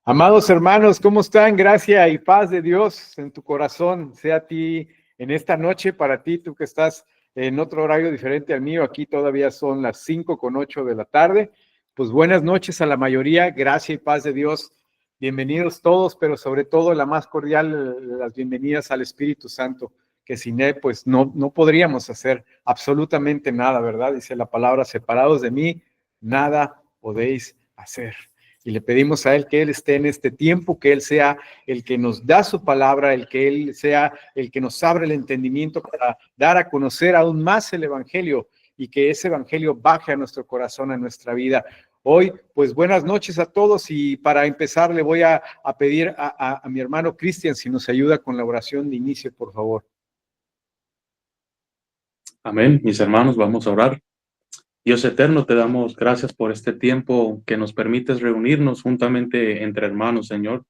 Amados hermanos, ¿cómo están? Gracia y paz de Dios en tu corazón, sea a ti en esta noche, para ti, tú que estás en otro horario diferente al mío, aquí todavía son las 5:08 de la tarde. Pues buenas noches a la mayoría, gracia y paz de Dios. Bienvenidos todos, pero sobre todo la más cordial, las bienvenidas al Espíritu Santo, que sin él pues no podríamos hacer absolutamente nada, ¿verdad? Dice la palabra, separados de mí, nada podéis hacer. Y le pedimos a Él que Él esté en este tiempo, que Él sea el que nos da su palabra, el que Él sea el que nos abre el entendimiento para dar a conocer aún más el Evangelio y que ese Evangelio baje a nuestro corazón, a nuestra vida. Hoy, pues buenas noches a todos y para empezar le voy a pedir a mi hermano Cristian si nos ayuda con la oración de inicio, por favor. Amén, mis hermanos, vamos a orar. Dios eterno, te damos gracias por este tiempo que nos permites reunirnos juntamente entre hermanos, Señor.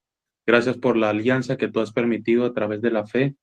Gracias por la alianza que tú has permitido a través de la fe,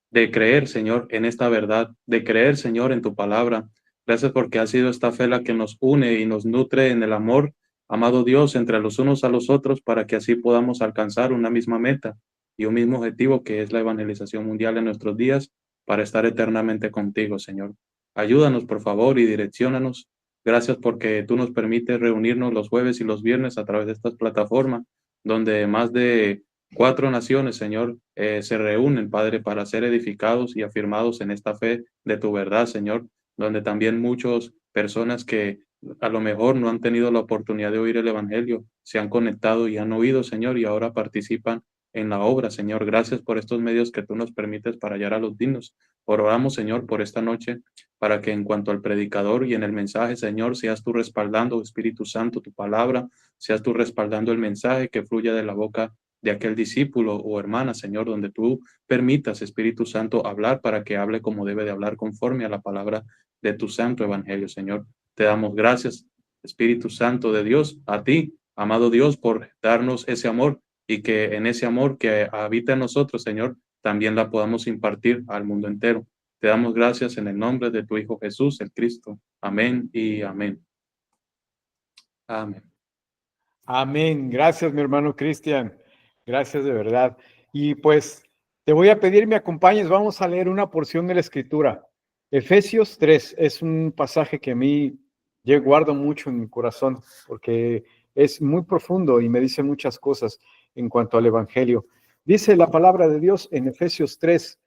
de creer, Señor, en esta verdad, de creer, Señor, en tu palabra. Gracias porque ha sido esta fe la que nos une y nos nutre en el amor, amado Dios, entre los unos a los otros, para que así podamos alcanzar una misma meta y un mismo objetivo, que es la evangelización mundial en nuestros días, para estar eternamente contigo, Señor. Ayúdanos, por favor, y direcciónanos. Gracias porque tú nos permites reunirnos los jueves y los viernes a través de estas plataformas, donde más de 4 naciones, Señor, se reúnen, Padre, para ser edificados y afirmados en esta fe de tu verdad, Señor, donde también muchas personas que a lo mejor no han tenido la oportunidad de oír el Evangelio, se han conectado y han oído, Señor, y ahora participan en la obra, Señor. Gracias por estos medios que tú nos permites para hallar a los dignos. Oramos, Señor, por esta noche, para que en cuanto al predicador y en el mensaje, Señor, seas tú respaldando, Espíritu Santo, tu palabra, seas tú respaldando el mensaje que fluya de la boca de aquel discípulo o hermana, Señor, donde tú permitas, Espíritu Santo, hablar para que hable como debe de hablar, conforme a la palabra de tu santo evangelio, Señor. Te damos gracias, Espíritu Santo de Dios, a ti, amado Dios, por darnos ese amor, y que en ese amor que habita en nosotros, Señor, también la podamos impartir al mundo entero. Te damos gracias en el nombre de tu Hijo Jesús, el Cristo. Amén y amén. Amén. Amén. Gracias, mi hermano Cristian. Gracias de verdad. Y pues te voy a pedir me acompañes. Vamos a leer una porción de la Escritura. Efesios 3 es un pasaje que a mí yo guardo mucho en mi corazón porque es muy profundo y me dice muchas cosas en cuanto al Evangelio. Dice la palabra de Dios en Efesios 3,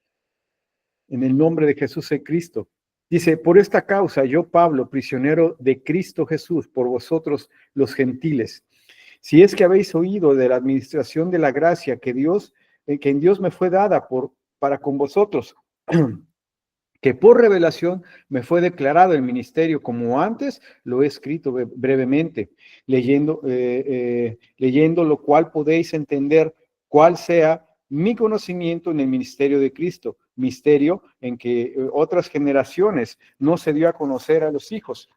en el nombre de Jesús el Cristo. Dice, por esta causa yo, Pablo, prisionero de Cristo Jesús, por vosotros los gentiles, si es que habéis oído de la administración de la gracia que en Dios me fue dada para con vosotros, que por revelación me fue declarado el ministerio, como antes lo he escrito brevemente, leyendo lo cual podéis entender cuál sea mi conocimiento en el ministerio de Cristo, misterio en que otras generaciones no se dio a conocer a los hijos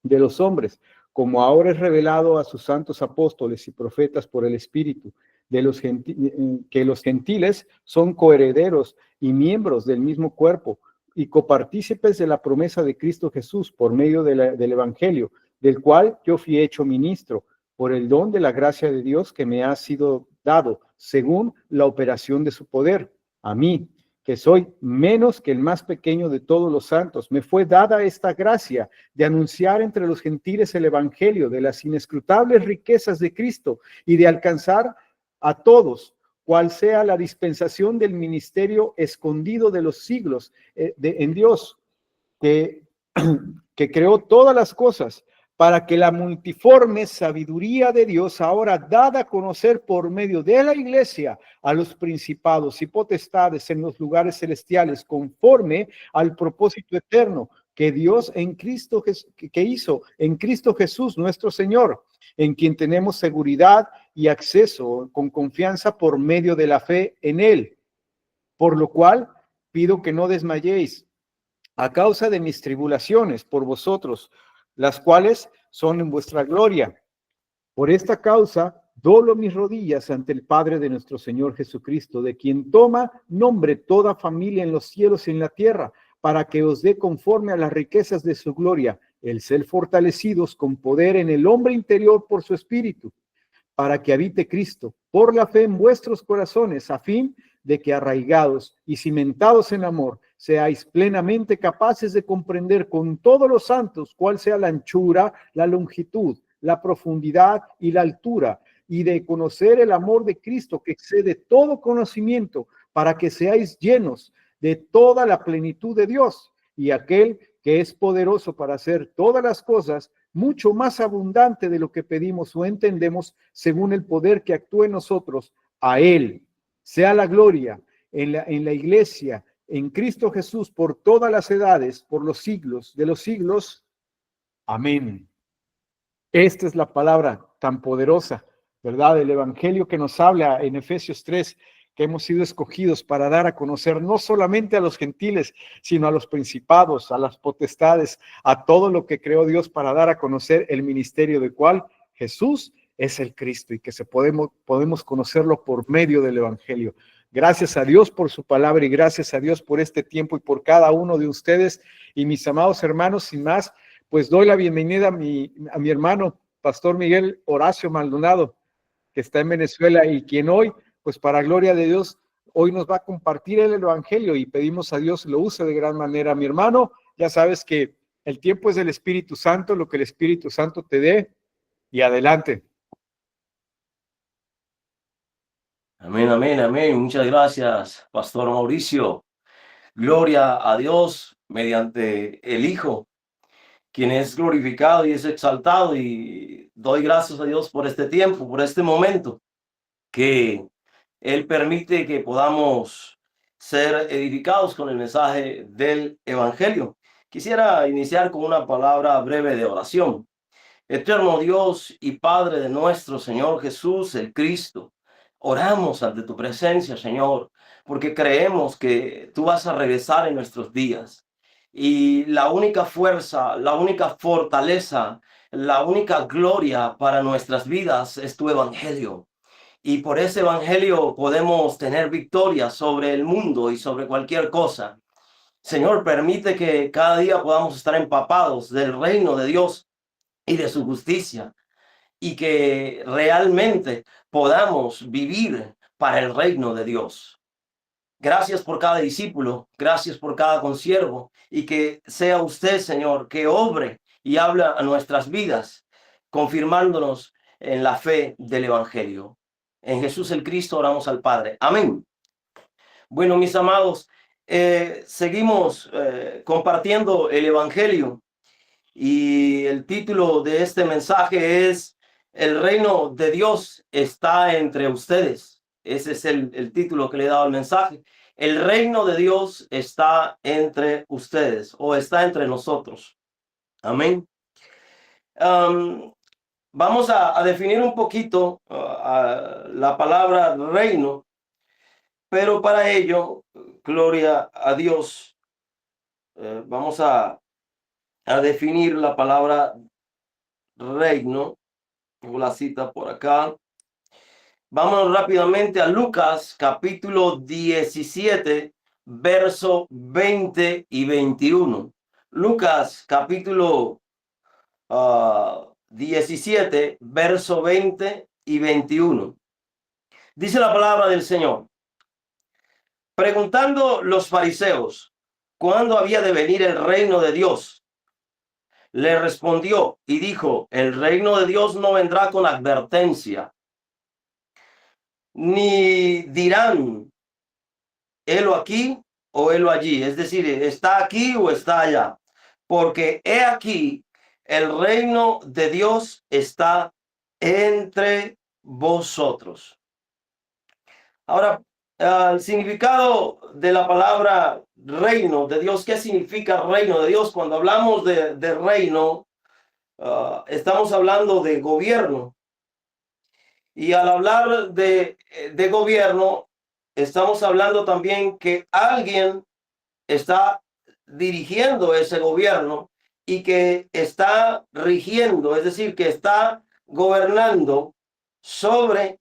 de los hombres, como ahora es revelado a sus santos apóstoles y profetas por el Espíritu, que los gentiles son coherederos y miembros del mismo cuerpo y copartícipes de la promesa de Cristo Jesús por medio del Evangelio, del cual yo fui hecho ministro por el don de la gracia de Dios que me ha sido dado, según la operación de su poder. A mí, que soy menos que el más pequeño de todos los santos, me fue dada esta gracia de anunciar entre los gentiles el evangelio de las inescrutables riquezas de Cristo y de alcanzar a todos, cual sea la dispensación del ministerio escondido de los siglos en Dios, que creó todas las cosas, para que la multiforme sabiduría de Dios, ahora dada a conocer por medio de la iglesia a los principados y potestades en los lugares celestiales, conforme al propósito eterno que Dios en Cristo, que hizo en Cristo Jesús nuestro Señor, en quien tenemos seguridad y acceso con confianza por medio de la fe en Él. Por lo cual pido que no desmayéis a causa de mis tribulaciones por vosotros, las cuales son en vuestra gloria. Por esta causa doblo mis rodillas ante el Padre de nuestro Señor Jesucristo, de quien toma nombre toda familia en los cielos y en la tierra, para que os dé conforme a las riquezas de su gloria, el ser fortalecidos con poder en el hombre interior por su espíritu, para que habite Cristo por la fe en vuestros corazones, a fin de que arraigados y cimentados en amor, seáis plenamente capaces de comprender con todos los santos cuál sea la anchura, la longitud, la profundidad y la altura, y de conocer el amor de Cristo que excede todo conocimiento, para que seáis llenos de toda la plenitud de Dios. Y aquel que es poderoso para hacer todas las cosas mucho más abundante de lo que pedimos o entendemos, según el poder que actúa en nosotros, a Él sea la gloria en la iglesia, en Cristo Jesús, por todas las edades, por los siglos de los siglos. Amén. Esta es la palabra tan poderosa, ¿verdad? El evangelio que nos habla en Efesios 3, que hemos sido escogidos para dar a conocer no solamente a los gentiles, sino a los principados, a las potestades, a todo lo que creó Dios, para dar a conocer el ministerio de cual Jesús es el Cristo, y que podemos conocerlo por medio del evangelio. Gracias a Dios por su palabra y gracias a Dios por este tiempo y por cada uno de ustedes. Y mis amados hermanos, sin más, pues doy la bienvenida a mi hermano, Pastor Miguel Horacio Maldonado, que está en Venezuela y quien hoy, pues para gloria de Dios, hoy nos va a compartir el evangelio, y pedimos a Dios lo use de gran manera. Mi hermano, ya sabes que el tiempo es del Espíritu Santo, lo que el Espíritu Santo te dé, y adelante. Amén, amén, amén. Muchas gracias, Pastor Mauricio. Gloria a Dios mediante el Hijo, quien es glorificado y es exaltado, y doy gracias a Dios por este tiempo, por este momento, que Él permite que podamos ser edificados con el mensaje del Evangelio. Quisiera iniciar con una palabra breve de oración. Eterno Dios y Padre de nuestro Señor Jesús, el Cristo, oramos ante tu presencia, Señor, porque creemos que tú vas a regresar en nuestros días. Y la única fuerza, la única fortaleza, la única gloria para nuestras vidas es tu Evangelio. Y por ese Evangelio podemos tener victoria sobre el mundo y sobre cualquier cosa. Señor, permite que cada día podamos estar empapados del reino de Dios y de su justicia, y que realmente podamos vivir para el reino de Dios. Gracias por cada discípulo, gracias por cada consiervo, y que sea usted, Señor, que obre y habla a nuestras vidas, confirmándonos en la fe del Evangelio. En Jesús el Cristo oramos al Padre. Amén. Bueno, mis amados, seguimos compartiendo el Evangelio, y el título de este mensaje es El reino de Dios está entre ustedes. Ese es el título que le he dado al mensaje. El reino de Dios está entre ustedes, o está entre nosotros. Amén. Vamos a definir un poquito la palabra reino, pero para ello, gloria a Dios, vamos a definir la palabra reino. Tengo la cita por acá. Vámonos rápidamente a Lucas capítulo 17, verso 20 y 21. Lucas capítulo 17, verso 20 y 21. Dice la palabra del Señor. Preguntando los fariseos cuándo había de venir el reino de Dios, le respondió y dijo: el reino de Dios no vendrá con advertencia, ni dirán helo aquí o helo allí, es decir, está aquí o está allá, porque he aquí el reino de Dios está entre vosotros. Ahora, el significado de la palabra reino de Dios. ¿Qué significa reino de Dios? Cuando hablamos de reino, estamos hablando de gobierno. Y al hablar de gobierno, estamos hablando también que alguien está dirigiendo ese gobierno y que está rigiendo, es decir, que está gobernando sobre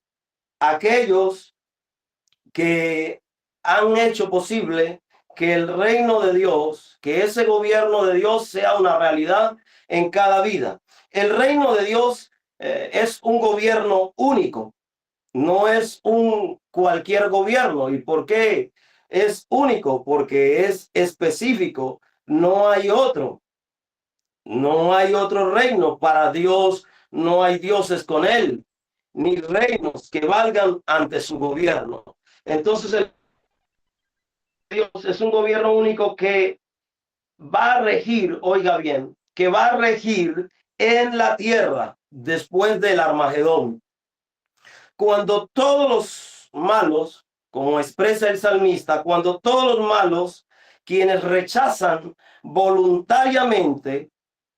aquellos que han hecho posible que el reino de Dios, que ese gobierno de Dios sea una realidad en cada vida. El reino de Dios es un gobierno único, no es un cualquier gobierno. ¿Y por qué es único? Porque es específico, no hay otro. No hay otro reino para Dios, no hay dioses con él, ni reinos que valgan ante su gobierno. Entonces, el Dios es un gobierno único que va a regir, oiga bien, que va a regir en la tierra después del Armagedón. Cuando todos los malos, como expresa el salmista, cuando todos los malos, quienes rechazan voluntariamente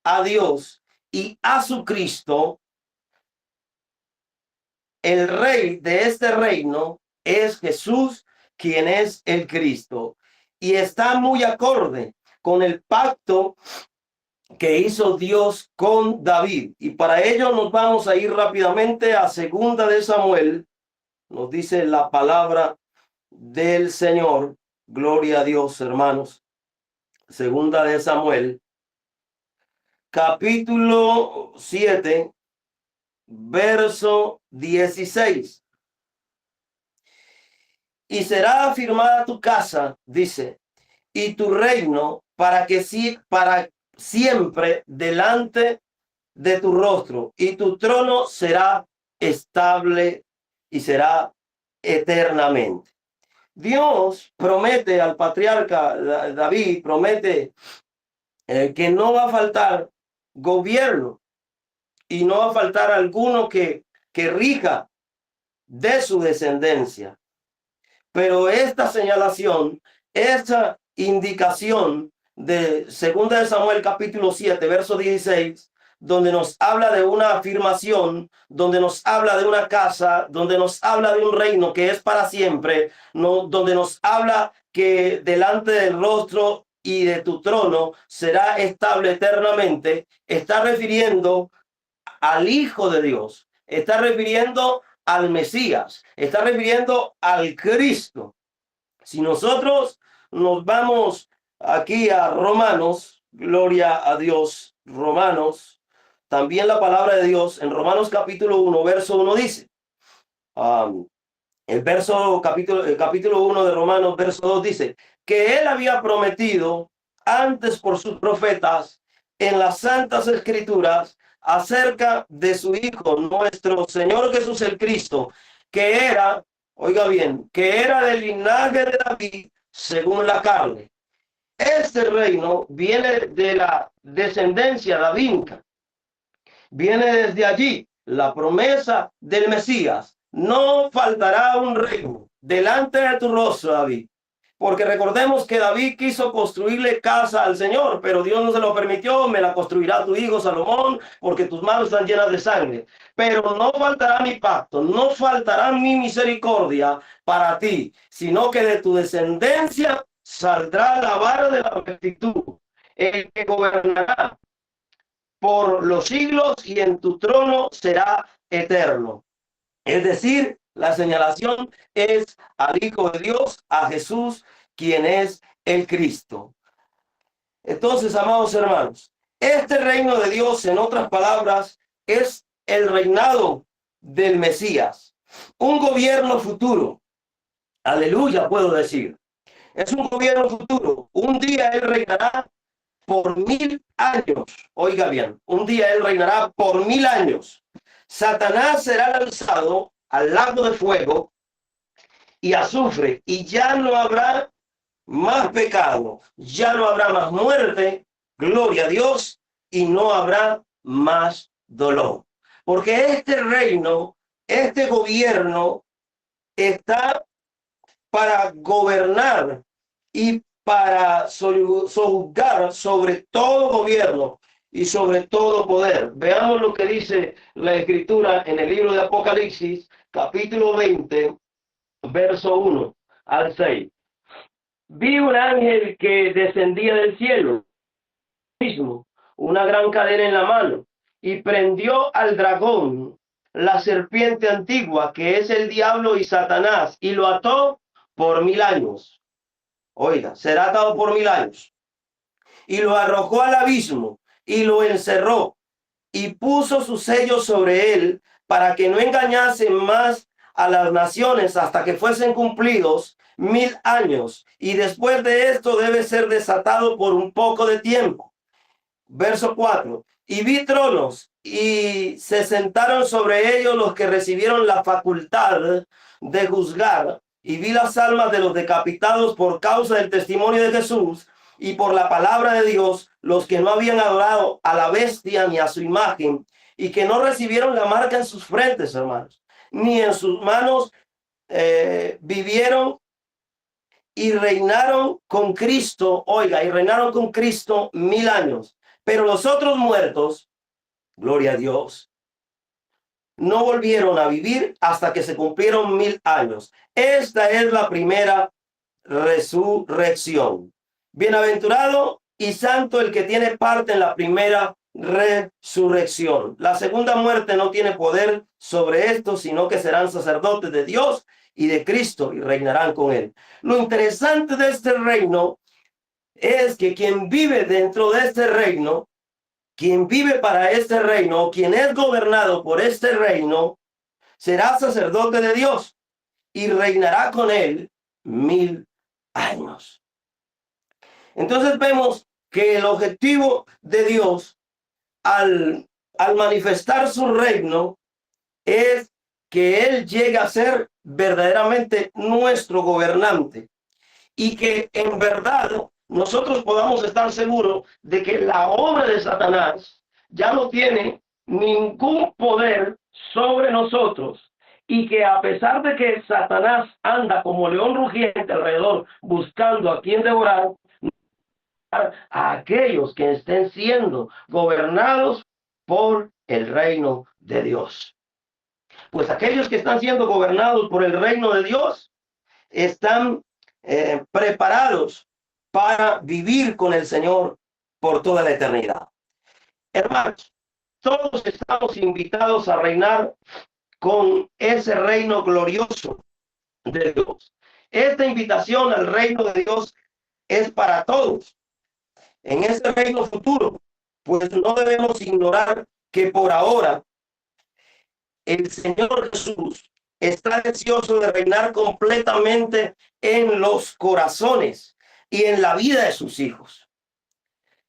a Dios y a su Cristo, el rey de este reino es Jesús, quien es el Cristo. Y está muy acorde con el pacto que hizo Dios con David. Y para ello nos vamos a ir rápidamente a Segunda de Samuel. Nos dice la palabra del Señor. Gloria a Dios, hermanos. Segunda de Samuel, capítulo 7, verso 16. Y será afirmada tu casa, dice, y tu reino para siempre delante de tu rostro, y tu trono será estable y será eternamente. Dios promete al patriarca David, promete que no va a faltar gobierno y no va a faltar alguno que rija de su descendencia. Pero esta señalación, esta indicación de 2 de Samuel capítulo 7, verso 16, donde nos habla de una afirmación, donde nos habla de una casa, donde nos habla de un reino que es para siempre, no, donde nos habla que delante del rostro y de tu trono será estable eternamente, está refiriendo al Hijo de Dios, está refiriendo al Mesías, está refiriendo al Cristo. Si nosotros nos vamos aquí a Romanos, gloria a Dios, Romanos, también la palabra de Dios en Romanos capítulo 1, verso 1 dice, el capítulo 1 de Romanos, verso 2 dice, que él había prometido antes por sus profetas en las santas escrituras acerca de su Hijo, nuestro Señor Jesús el Cristo, que era, oiga bien, que era del linaje de David según la carne. Este reino viene de la descendencia davídica, viene desde allí la promesa del Mesías. No faltará un reino delante de tu rostro, David. Porque recordemos que David quiso construirle casa al Señor, pero Dios no se lo permitió. Me la construirá tu hijo Salomón, porque tus manos están llenas de sangre. Pero no faltará mi pacto, no faltará mi misericordia para ti, sino que de tu descendencia saldrá la vara de la rectitud, el que gobernará por los siglos y en tu trono será eterno. Es decir, la señalación es al Hijo de Dios, a Jesús, quien es el Cristo. Entonces, amados hermanos, este reino de Dios, en otras palabras, es el reinado del Mesías, un gobierno futuro. Aleluya, puedo decir. Es un gobierno futuro. Un día él reinará por 1000 años. Oiga bien, un día él reinará por 1000 años. Satanás será lanzado al lago de fuego y azufre, y ya no habrá más pecado, ya no habrá más muerte, gloria a Dios, y no habrá más dolor. Porque este reino, este gobierno está para gobernar y para sojuzgar sobre todo gobierno y sobre todo poder. Veamos lo que dice la Escritura en el libro de Apocalipsis, capítulo 20, verso 1 al 6. Vi un ángel que descendía del cielo, mismo, una gran cadena en la mano, y prendió al dragón, la serpiente antigua, que es el diablo y Satanás, y lo ató por 1000 años. Oiga, será atado por 1000 años. Y lo arrojó al abismo y lo encerró. y puso su sello sobre él para que no engañase más a las naciones hasta que fuesen cumplidos 1000 años. Y después de esto debe ser desatado por un poco de tiempo. Verso 4. Y vi tronos y se sentaron sobre ellos los que recibieron la facultad de juzgar. Y vi las almas de los decapitados por causa del testimonio de Jesús y por la palabra de Dios, los que no habían adorado a la bestia ni a su imagen, y que no recibieron la marca en sus frentes, hermanos, ni en sus manos, vivieron y reinaron con Cristo, oiga, y reinaron con Cristo 1000 años. Pero los otros muertos, gloria a Dios, no volvieron a vivir hasta que se cumplieron 1000 años. Esta es la primera resurrección. Bienaventurado y santo el que tiene parte en la primera resurrección. La segunda muerte no tiene poder sobre esto, sino que serán sacerdotes de Dios y de Cristo y reinarán con él. Lo interesante de este reino es que quien vive dentro de este reino, quien vive para este reino, quien es gobernado por este reino, será sacerdote de Dios y reinará con él 1000 años. Entonces vemos que el objetivo de Dios al manifestar su reino es que Él llegue a ser verdaderamente nuestro gobernante y que en verdad nosotros podamos estar seguros de que la obra de Satanás ya no tiene ningún poder sobre nosotros, y que a pesar de que Satanás anda como león rugiente alrededor buscando a quien devorar, a aquellos que estén siendo gobernados por el reino de Dios. Pues aquellos que están siendo gobernados por el reino de Dios están preparados para vivir con el Señor por toda la eternidad. Hermanos, todos estamos invitados a reinar con ese reino glorioso de Dios. Esta invitación al reino de Dios es para todos. En ese reino futuro, pues no debemos ignorar que por ahora el Señor Jesús está deseoso de reinar completamente en los corazones y en la vida de sus hijos.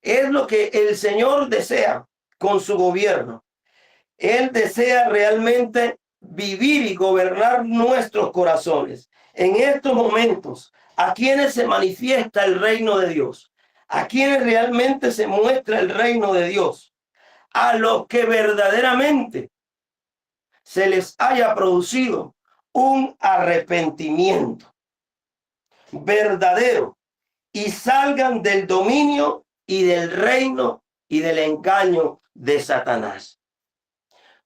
Es lo que el Señor desea con su gobierno. Él desea realmente vivir y gobernar nuestros corazones. En estos momentos, ¿a quienes se manifiesta el reino de Dios? ¿A quienes realmente se muestra el reino de Dios? A los que verdaderamente se les haya producido un arrepentimiento verdadero y salgan del dominio y del reino y del engaño de Satanás.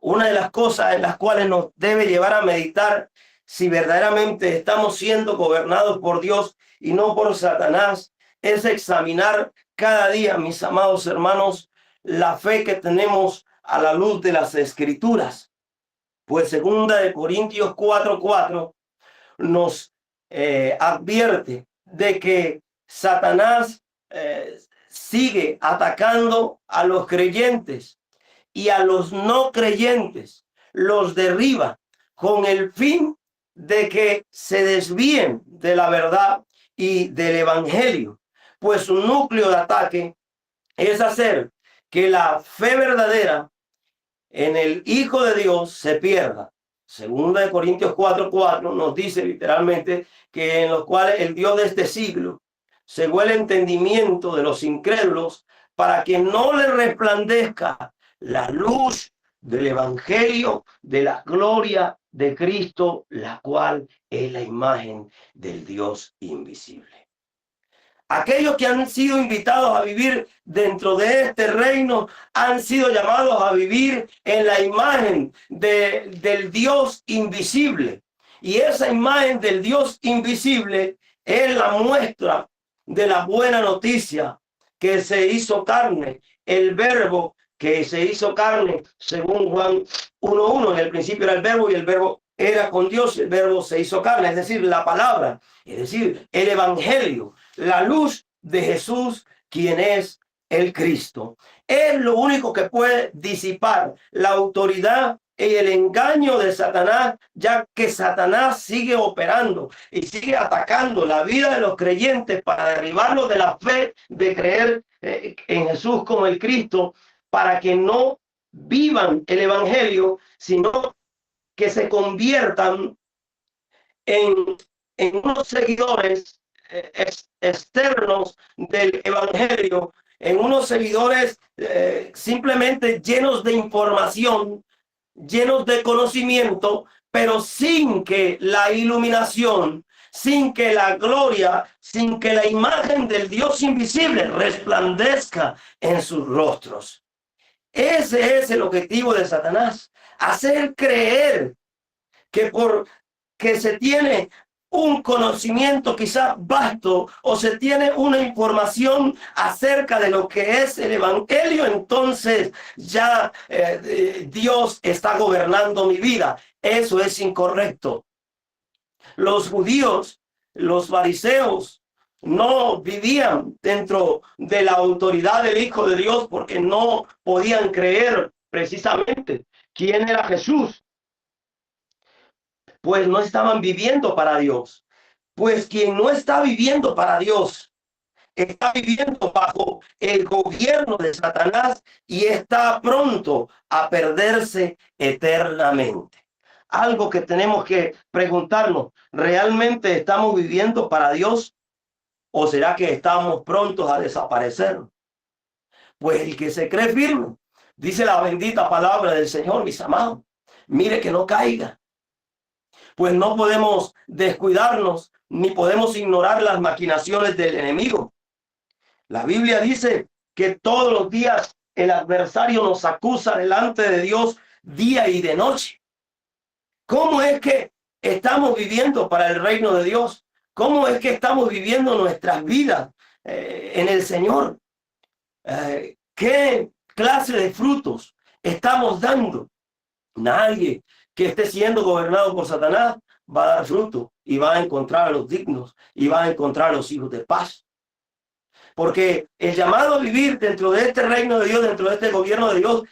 Una de las cosas en las cuales nos debe llevar a meditar si verdaderamente estamos siendo gobernados por Dios y no por Satanás es examinar cada día, mis amados hermanos, la fe que tenemos a la luz de las Escrituras. Pues 2 Corintios 4:4 nos advierte de que Satanás sigue atacando a los creyentes y a los no creyentes, los derriba con el fin de que se desvíen de la verdad y del evangelio. Pues su núcleo de ataque es hacer que la fe verdadera en el Hijo de Dios se pierda. 2 Corintios 4:4 nos dice literalmente que en los cuales el Dios de este siglo cegó el entendimiento de los incrédulos para que no le resplandezca la luz del evangelio de la gloria de Cristo, la cual es la imagen del Dios invisible. Aquellos que han sido invitados a vivir dentro de este reino han sido llamados a vivir en la imagen del Dios invisible. Y esa imagen del Dios invisible es la muestra de la buena noticia que se hizo carne, el verbo que se hizo carne, según Juan 1:1. En el principio era el verbo y el verbo era con Dios, el verbo se hizo carne, es decir, la palabra, es decir, el evangelio, la luz de Jesús, quien es el Cristo. Es lo único que puede disipar la autoridad y el engaño de Satanás, ya que Satanás sigue operando y sigue atacando la vida de los creyentes para derribarlos de la fe de creer en Jesús como el Cristo, para que no vivan el evangelio, sino que se conviertan en unos seguidores externos del evangelio, en unos seguidores simplemente llenos de información, llenos de conocimiento, pero sin que la iluminación, sin que la gloria, sin que la imagen del Dios invisible resplandezca en sus rostros. Ese es el objetivo de Satanás, hacer creer que porque se tiene un conocimiento quizás vasto o se tiene una información acerca de lo que es el evangelio, entonces ya Dios está gobernando mi vida. Eso es incorrecto. Los judíos, los fariseos, no vivían dentro de la autoridad del Hijo de Dios porque no podían creer precisamente quién era Jesús. Pues no estaban viviendo para Dios. Pues quien no está viviendo para Dios, está viviendo bajo el gobierno de Satanás y está pronto a perderse eternamente. Algo que tenemos que preguntarnos, ¿realmente estamos viviendo para Dios o será que estamos prontos a desaparecer? Pues el que se cree firme, dice la bendita palabra del Señor, mis amados, mire que no caiga. Pues no podemos descuidarnos ni podemos ignorar las maquinaciones del enemigo. La Biblia dice que todos los días el adversario nos acusa delante de Dios día y de noche. ¿Cómo es que estamos viviendo para el reino de Dios? ¿Cómo es que estamos viviendo nuestras vidas en el Señor? ¿Qué clase de frutos estamos dando? Nadie que esté siendo gobernado por Satanás va a dar fruto y va a encontrar a los dignos y va a encontrar a los hijos de paz. Porque el llamado a vivir dentro de este reino de Dios, dentro de este gobierno de Dios,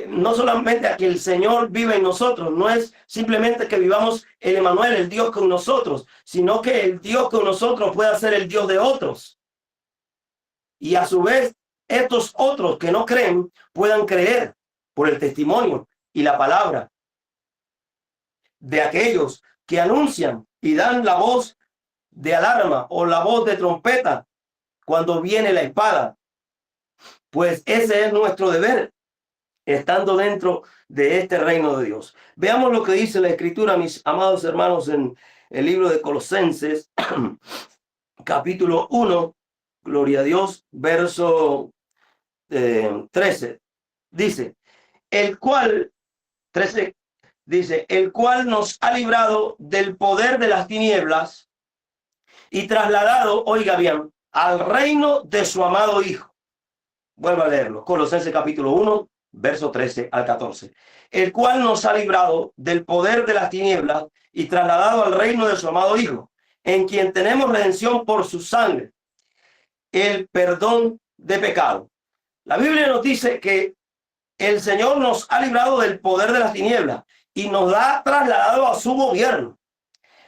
no solamente a que el Señor vive en nosotros, no es simplemente que vivamos el Emmanuel, el Dios con nosotros, sino que el Dios con nosotros pueda ser el Dios de otros. Y a su vez, estos otros que no creen puedan creer por el testimonio y la palabra de aquellos que anuncian y dan la voz de alarma o la voz de trompeta cuando viene la espada. Pues ese es nuestro deber, estando dentro de este reino de Dios. Veamos lo que dice la Escritura, mis amados hermanos, en el libro de Colosenses, capítulo 1, gloria a Dios, verso 13. Dice, el cual, 13, dice, el cual nos ha librado del poder de las tinieblas y trasladado, oiga bien, al reino de su amado Hijo. Vuelvo a leerlo. Colosenses capítulo 1, verso 13 al 14. El cual nos ha librado del poder de las tinieblas y trasladado al reino de su amado Hijo, en quien tenemos redención por su sangre, el perdón de pecado. La Biblia nos dice que el Señor nos ha librado del poder de las tinieblas y nos ha trasladado a su gobierno.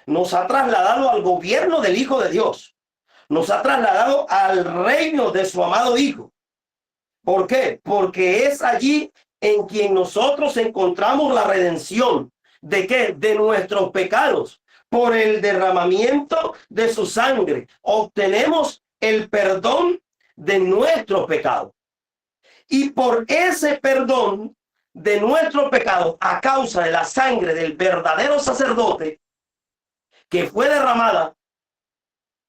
Nos ha trasladado al gobierno del Hijo de Dios. Nos ha trasladado al reino de su amado Hijo. ¿Por qué? Porque es allí en quien nosotros encontramos la redención. ¿De qué? De nuestros pecados. Por el derramamiento de su sangre obtenemos el perdón de nuestros pecados. Y por ese perdón de nuestro pecado, a causa de la sangre del verdadero sacerdote que fue derramada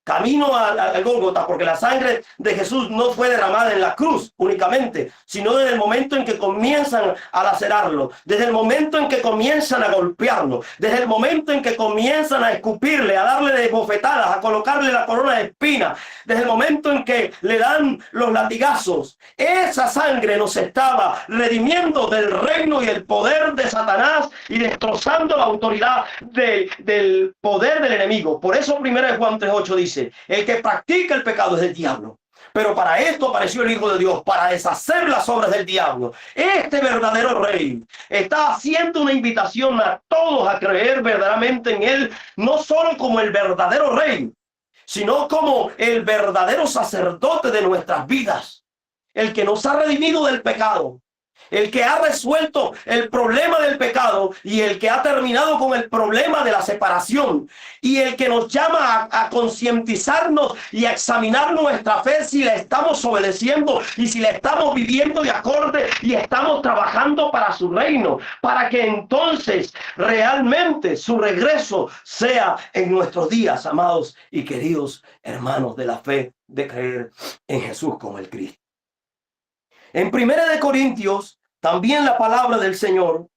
camino al Gólgota, porque la sangre de Jesús no fue derramada en la cruz únicamente, sino desde el momento en que comienzan a lacerarlo, desde el momento en que comienzan a golpearlo, desde el momento en que comienzan a escupirle, a darle de bofetadas, a colocarle la corona de espinas, desde el momento en que le dan los latigazos. Esa sangre nos estaba redimiendo del reino y el poder de Satanás y destrozando la autoridad del poder del enemigo. Por eso 1 Juan 3:8 dice, el que practica el pecado es del diablo, Pero para esto apareció el Hijo de Dios, para deshacer las obras del diablo. Este verdadero rey está haciendo una invitación a todos a creer verdaderamente en él, no solo como el verdadero rey, sino como el verdadero sacerdote de nuestras vidas, el que nos ha redimido del pecado, el que ha resuelto el problema del pecado y el que ha terminado con el problema de la separación, y el que nos llama a concientizarnos y a examinar nuestra fe, si la estamos obedeciendo y si la estamos viviendo de acorde y estamos trabajando para su reino, para que entonces realmente su regreso sea en nuestros días, amados y queridos hermanos de la fe, de creer en Jesús como el Cristo. En 1 Corintios, también la palabra del Señor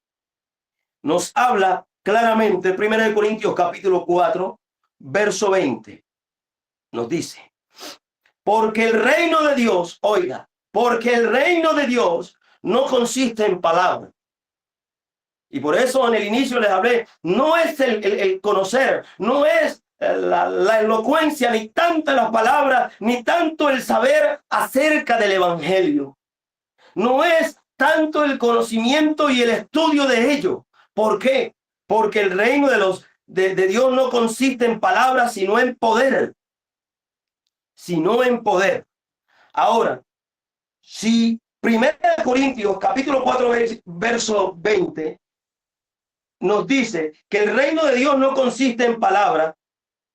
nos habla claramente. 1 Corintios capítulo 4, verso 20. Nos dice, porque el reino de Dios, oiga, porque el reino de Dios no consiste en palabras. Y por eso en el inicio les hablé, no es el conocer, no es la elocuencia, ni tanto las palabras, ni tanto el saber acerca del evangelio. No es tanto el conocimiento y el estudio de ello. ¿Por qué? Porque el reino de Dios no consiste en palabras, sino en poder. Sino en poder. Ahora, si 1 Corintios capítulo 4, verso 20, nos dice que el reino de Dios no consiste en palabras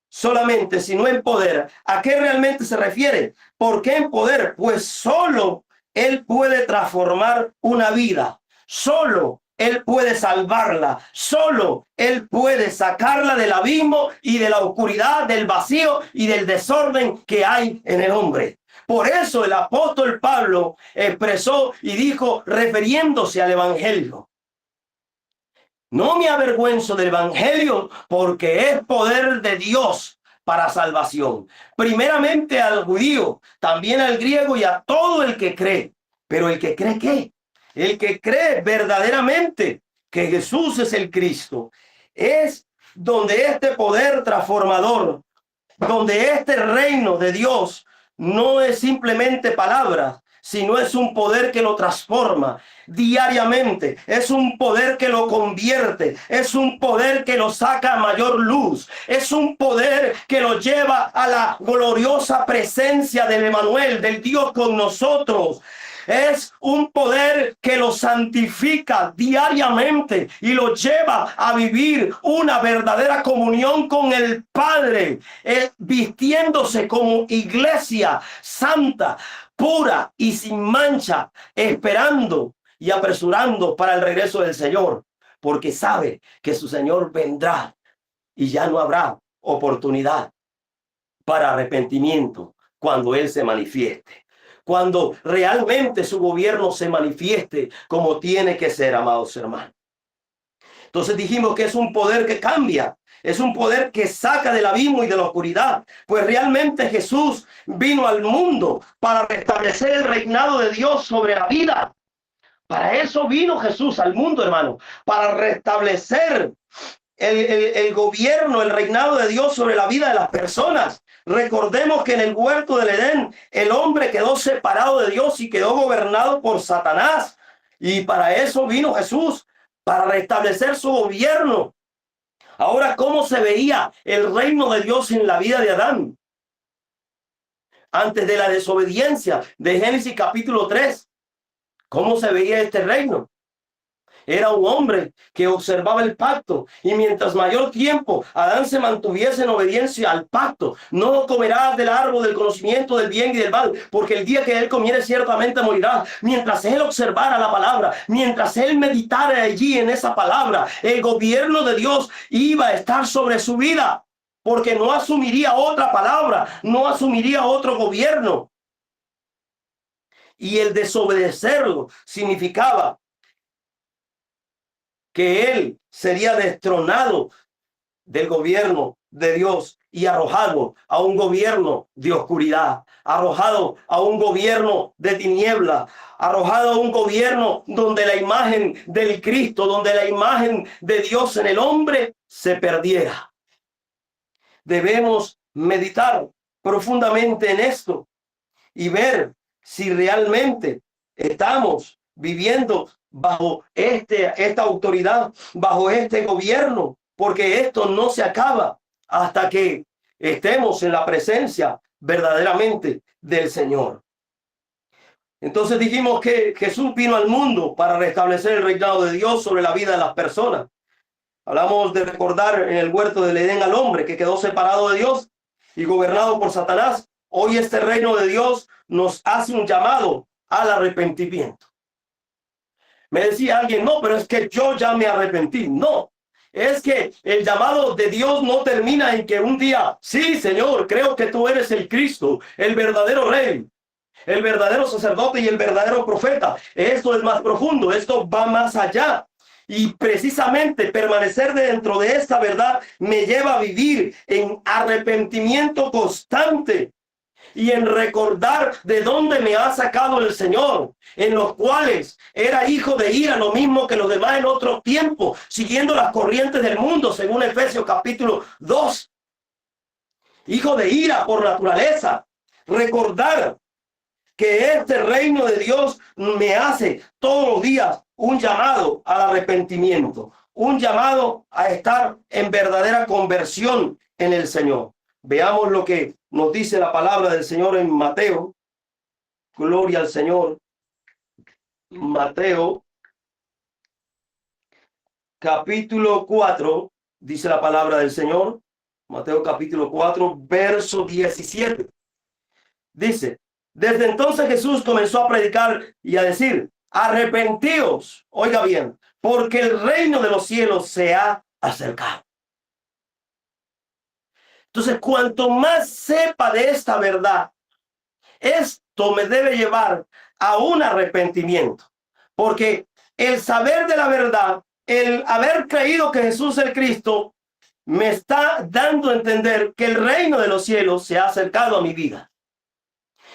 solamente, sino en poder, ¿a qué realmente se refiere? ¿Por qué en poder? Pues solo Él puede transformar una vida, solo Él puede salvarla, solo Él puede sacarla del abismo y de la oscuridad, del vacío y del desorden que hay en el hombre. Por eso el apóstol Pablo expresó y dijo, refiriéndose al evangelio, no me avergüenzo del evangelio porque es poder de Dios para salvación. Primeramente al judío, también al griego y a todo el que cree. Pero el que cree, ¿qué? El que cree verdaderamente que Jesús es el Cristo. Es donde este poder transformador, donde este reino de Dios no es simplemente palabras, sino es un poder que lo transforma diariamente, es un poder que lo convierte, es un poder que lo saca a mayor luz, es un poder que lo lleva a la gloriosa presencia del Emmanuel, del Dios con nosotros. Es un poder que lo santifica diariamente y lo lleva a vivir una verdadera comunión con el Padre, vistiéndose como iglesia santa, pura y sin mancha, esperando y apresurando para el regreso del Señor, porque sabe que su Señor vendrá y ya no habrá oportunidad para arrepentimiento cuando Él se manifieste. Cuando realmente su gobierno se manifieste como tiene que ser, amados hermanos. Entonces dijimos que es un poder que cambia, es un poder que saca del abismo y de la oscuridad. Pues realmente Jesús vino al mundo para restablecer el reinado de Dios sobre la vida. Para eso vino Jesús al mundo, hermano, para restablecer el gobierno, el reinado de Dios sobre la vida de las personas. Recordemos que en el huerto del Edén el hombre quedó separado de Dios y quedó gobernado por Satanás. Y para eso vino Jesús, para restablecer su gobierno. Ahora, ¿cómo se veía el reino de Dios en la vida de Adán? Antes de la desobediencia de Génesis capítulo 3. ¿Cómo se veía este reino? Era un hombre que observaba el pacto, y mientras mayor tiempo Adán se mantuviese en obediencia al pacto, no comerás del árbol del conocimiento del bien y del mal, porque el día que él comiere ciertamente morirá. Mientras él observara la palabra, mientras él meditara allí en esa palabra, el gobierno de Dios iba a estar sobre su vida, porque no asumiría otra palabra, no asumiría otro gobierno. Y el desobedecerlo significaba que él sería destronado del gobierno de Dios y arrojado a un gobierno de oscuridad, arrojado a un gobierno de tiniebla, arrojado a un gobierno donde la imagen del Cristo, donde la imagen de Dios en el hombre se perdiera. Debemos meditar profundamente en esto. y ver si realmente estamos viviendo bajo esta autoridad, bajo este gobierno, porque esto no se acaba hasta que estemos en la presencia verdaderamente del Señor. Entonces dijimos que Jesús vino al mundo para restablecer el reinado de Dios sobre la vida de las personas. Hablamos de recordar en el huerto del Edén al hombre que quedó separado de Dios y gobernado por Satanás. Hoy este reino de Dios nos hace un llamado al arrepentimiento. Me decía alguien, no, pero es que yo ya me arrepentí. No, es que el llamado de Dios no termina en que un día, sí, Señor, creo que tú eres el Cristo, el verdadero rey, el verdadero sacerdote y el verdadero profeta. Esto es más profundo, esto va más allá. Y precisamente permanecer dentro de esta verdad me lleva a vivir en arrepentimiento constante y en recordar de dónde me ha sacado el Señor, en los cuales era hijo de ira, lo mismo que los demás en otro tiempo, siguiendo las corrientes del mundo, según Efesios capítulo 2. Hijo de ira por naturaleza. Recordar que este reino de Dios me hace todos los días un llamado al arrepentimiento, un llamado a estar en verdadera conversión en el Señor. Veamos lo que nos dice la palabra del Señor en Mateo. Gloria al Señor. Mateo, capítulo 4, dice la palabra del Señor. Mateo capítulo 4, verso 17. Dice, desde entonces Jesús comenzó a predicar y a decir, arrepentíos, oiga bien, porque el reino de los cielos se ha acercado. Entonces, cuanto más sepa de esta verdad, esto me debe llevar a un arrepentimiento. Porque el saber de la verdad, el haber creído que Jesús es el Cristo, me está dando a entender que el reino de los cielos se ha acercado a mi vida.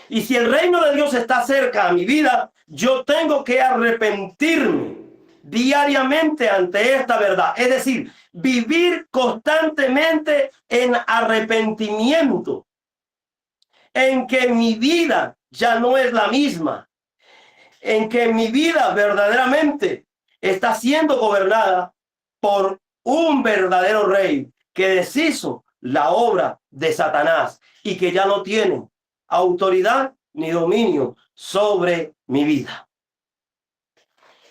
Y si el reino de Dios está cerca a mi vida, yo tengo que arrepentirme diariamente ante esta verdad. Es decir, vivir constantemente en arrepentimiento, en que mi vida ya no es la misma, en que mi vida verdaderamente está siendo gobernada por un verdadero rey que deshizo la obra de Satanás y que ya no tiene autoridad ni dominio sobre mi vida.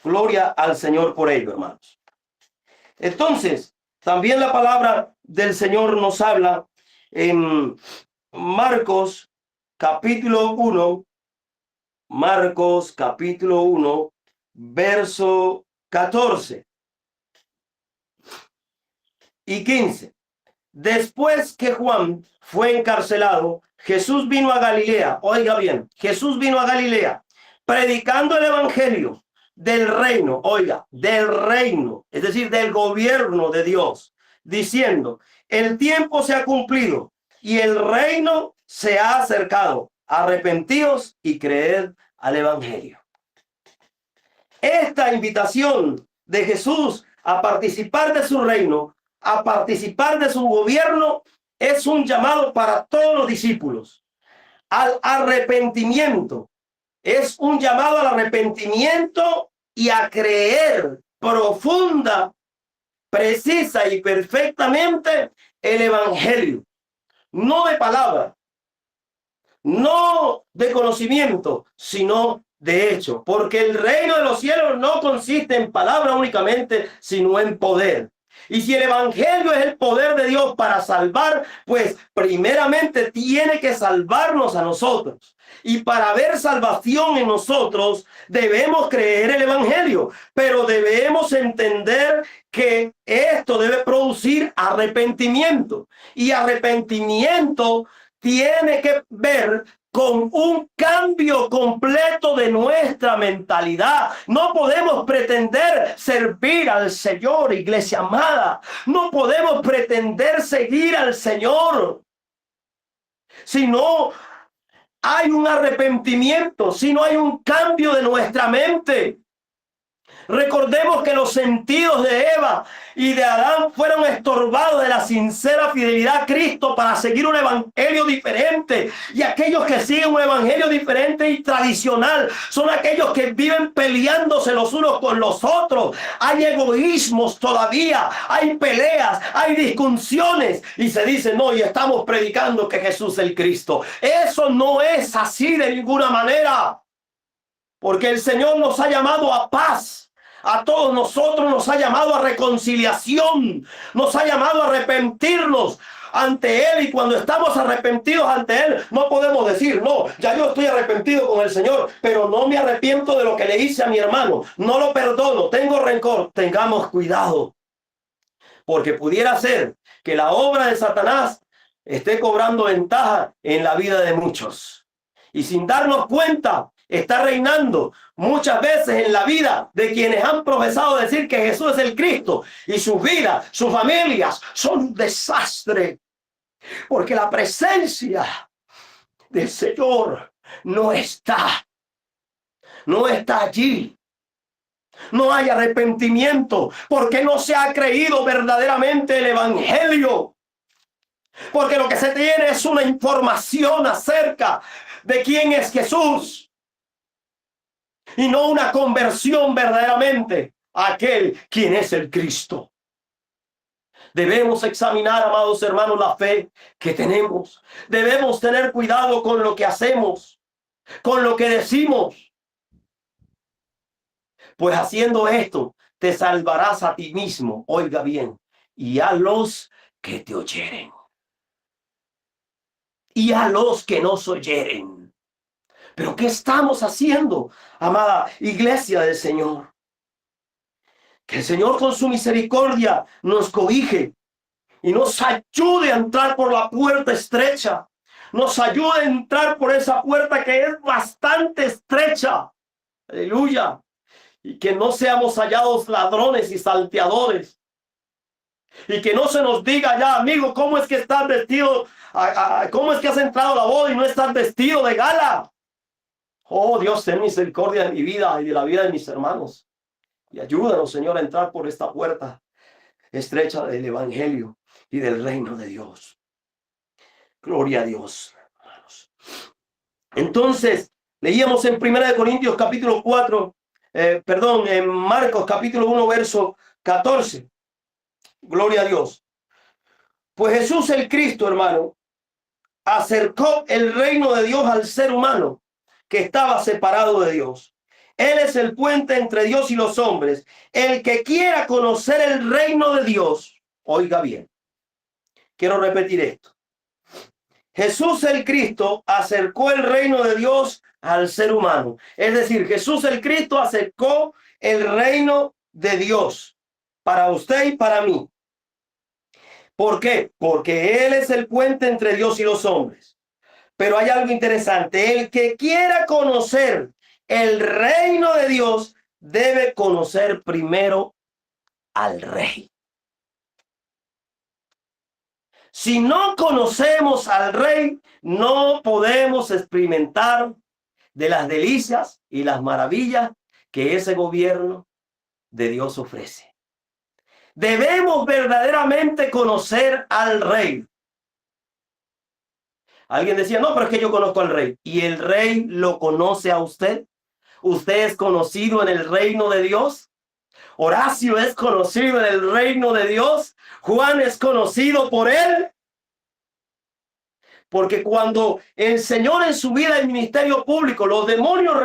Gloria al Señor por ello, hermanos. Entonces, también la palabra del Señor nos habla en Marcos capítulo 1, Marcos capítulo 1, verso 14 y 15. Después que Juan fue encarcelado, Jesús vino a Galilea. Oiga bien, Jesús vino a Galilea predicando el evangelio del reino, oiga, del reino, es decir, del gobierno de Dios, diciendo, el tiempo se ha cumplido y el reino se ha acercado. Arrepentíos y creed al evangelio. Esta invitación de Jesús a participar de su reino, a participar de su gobierno, es un llamado para todos los discípulos al arrepentimiento. Es un llamado al arrepentimiento y a creer profunda, precisa y perfectamente el evangelio. No de palabra, no de conocimiento, sino de hecho. Porque el reino de los cielos no consiste en palabra únicamente, sino en poder. Y si el evangelio es el poder de Dios para salvar, pues primeramente tiene que salvarnos a nosotros. Y para haber salvación en nosotros, debemos creer el evangelio. Pero debemos entender que esto debe producir arrepentimiento. Y arrepentimiento tiene que ver con un cambio completo de nuestra mentalidad. No podemos pretender servir al Señor, iglesia amada. No podemos pretender seguir al Señor si no hay un arrepentimiento, si no hay un cambio de nuestra mente. Recordemos que los sentidos de Eva y de Adán fueron estorbados de la sincera fidelidad a Cristo para seguir un evangelio diferente. Y aquellos que siguen un evangelio diferente y tradicional son aquellos que viven peleándose los unos con los otros. Hay egoísmos todavía, hay peleas, hay discusiones y se dice, no, y estamos predicando que Jesús es el Cristo. Eso no es así de ninguna manera, porque el Señor nos ha llamado a paz. A todos nosotros nos ha llamado a reconciliación, nos ha llamado a arrepentirnos ante Él, y cuando estamos arrepentidos ante Él no podemos decir, no, ya yo estoy arrepentido con el Señor, pero no me arrepiento de lo que le hice a mi hermano, no lo perdono, tengo rencor. Tengamos cuidado, porque pudiera ser que la obra de Satanás esté cobrando ventaja en la vida de muchos, y sin darnos cuenta está reinando muchas veces en la vida de quienes han profesado decir que Jesús es el Cristo, y sus vidas, sus familias son un desastre, porque la presencia del Señor no está allí. No hay arrepentimiento porque no se ha creído verdaderamente el evangelio, porque lo que se tiene es una información acerca de quién es Jesús, y no una conversión verdaderamente a aquel quien es el Cristo. Debemos examinar, amados hermanos, la fe que tenemos. Debemos tener cuidado con lo que hacemos, con lo que decimos, pues haciendo esto te salvarás a ti mismo, oiga bien, y a los que te oyeren, y a los que nos oyeren. Pero ¿qué estamos haciendo, amada iglesia del Señor? Que el Señor con su misericordia nos cobije y nos ayude a entrar por la puerta estrecha. Nos ayude a entrar por esa puerta que es bastante estrecha. Aleluya. Y que no seamos hallados ladrones y salteadores. Y que no se nos diga ya, amigo, ¿cómo es que estás vestido? ¿Cómo es que has entrado a la boda y no estás vestido de gala? Oh, Dios, ten misericordia de mi vida y de la vida de mis hermanos. Y ayúdanos, Señor, a entrar por esta puerta estrecha del evangelio y del reino de Dios. Gloria a Dios, hermanos. Entonces, leíamos en 1 Corintios capítulo 4, en Marcos capítulo 1, verso 14. Gloria a Dios. Pues Jesús el Cristo, hermano, acercó el reino de Dios al ser humano que estaba separado de Dios. Él es el puente entre Dios y los hombres. El que quiera conocer el reino de Dios, oiga bien, quiero repetir esto. Jesús el Cristo acercó el reino de Dios al ser humano. Es decir, Jesús el Cristo acercó el reino de Dios para usted y para mí. ¿Por qué? Porque Él es el puente entre Dios y los hombres. Pero hay algo interesante. El que quiera conocer el reino de Dios debe conocer primero al Rey. Si no conocemos al Rey, no podemos experimentar de las delicias y las maravillas que ese gobierno de Dios ofrece. Debemos verdaderamente conocer al Rey. Alguien decía, no, pero es que yo conozco al Rey. ¿Y el Rey lo conoce a usted? ¿Usted es conocido en el reino de Dios? Horacio es conocido en el reino de Dios. Juan es conocido por él. Porque cuando el Señor en su vida en ministerio público, los demonios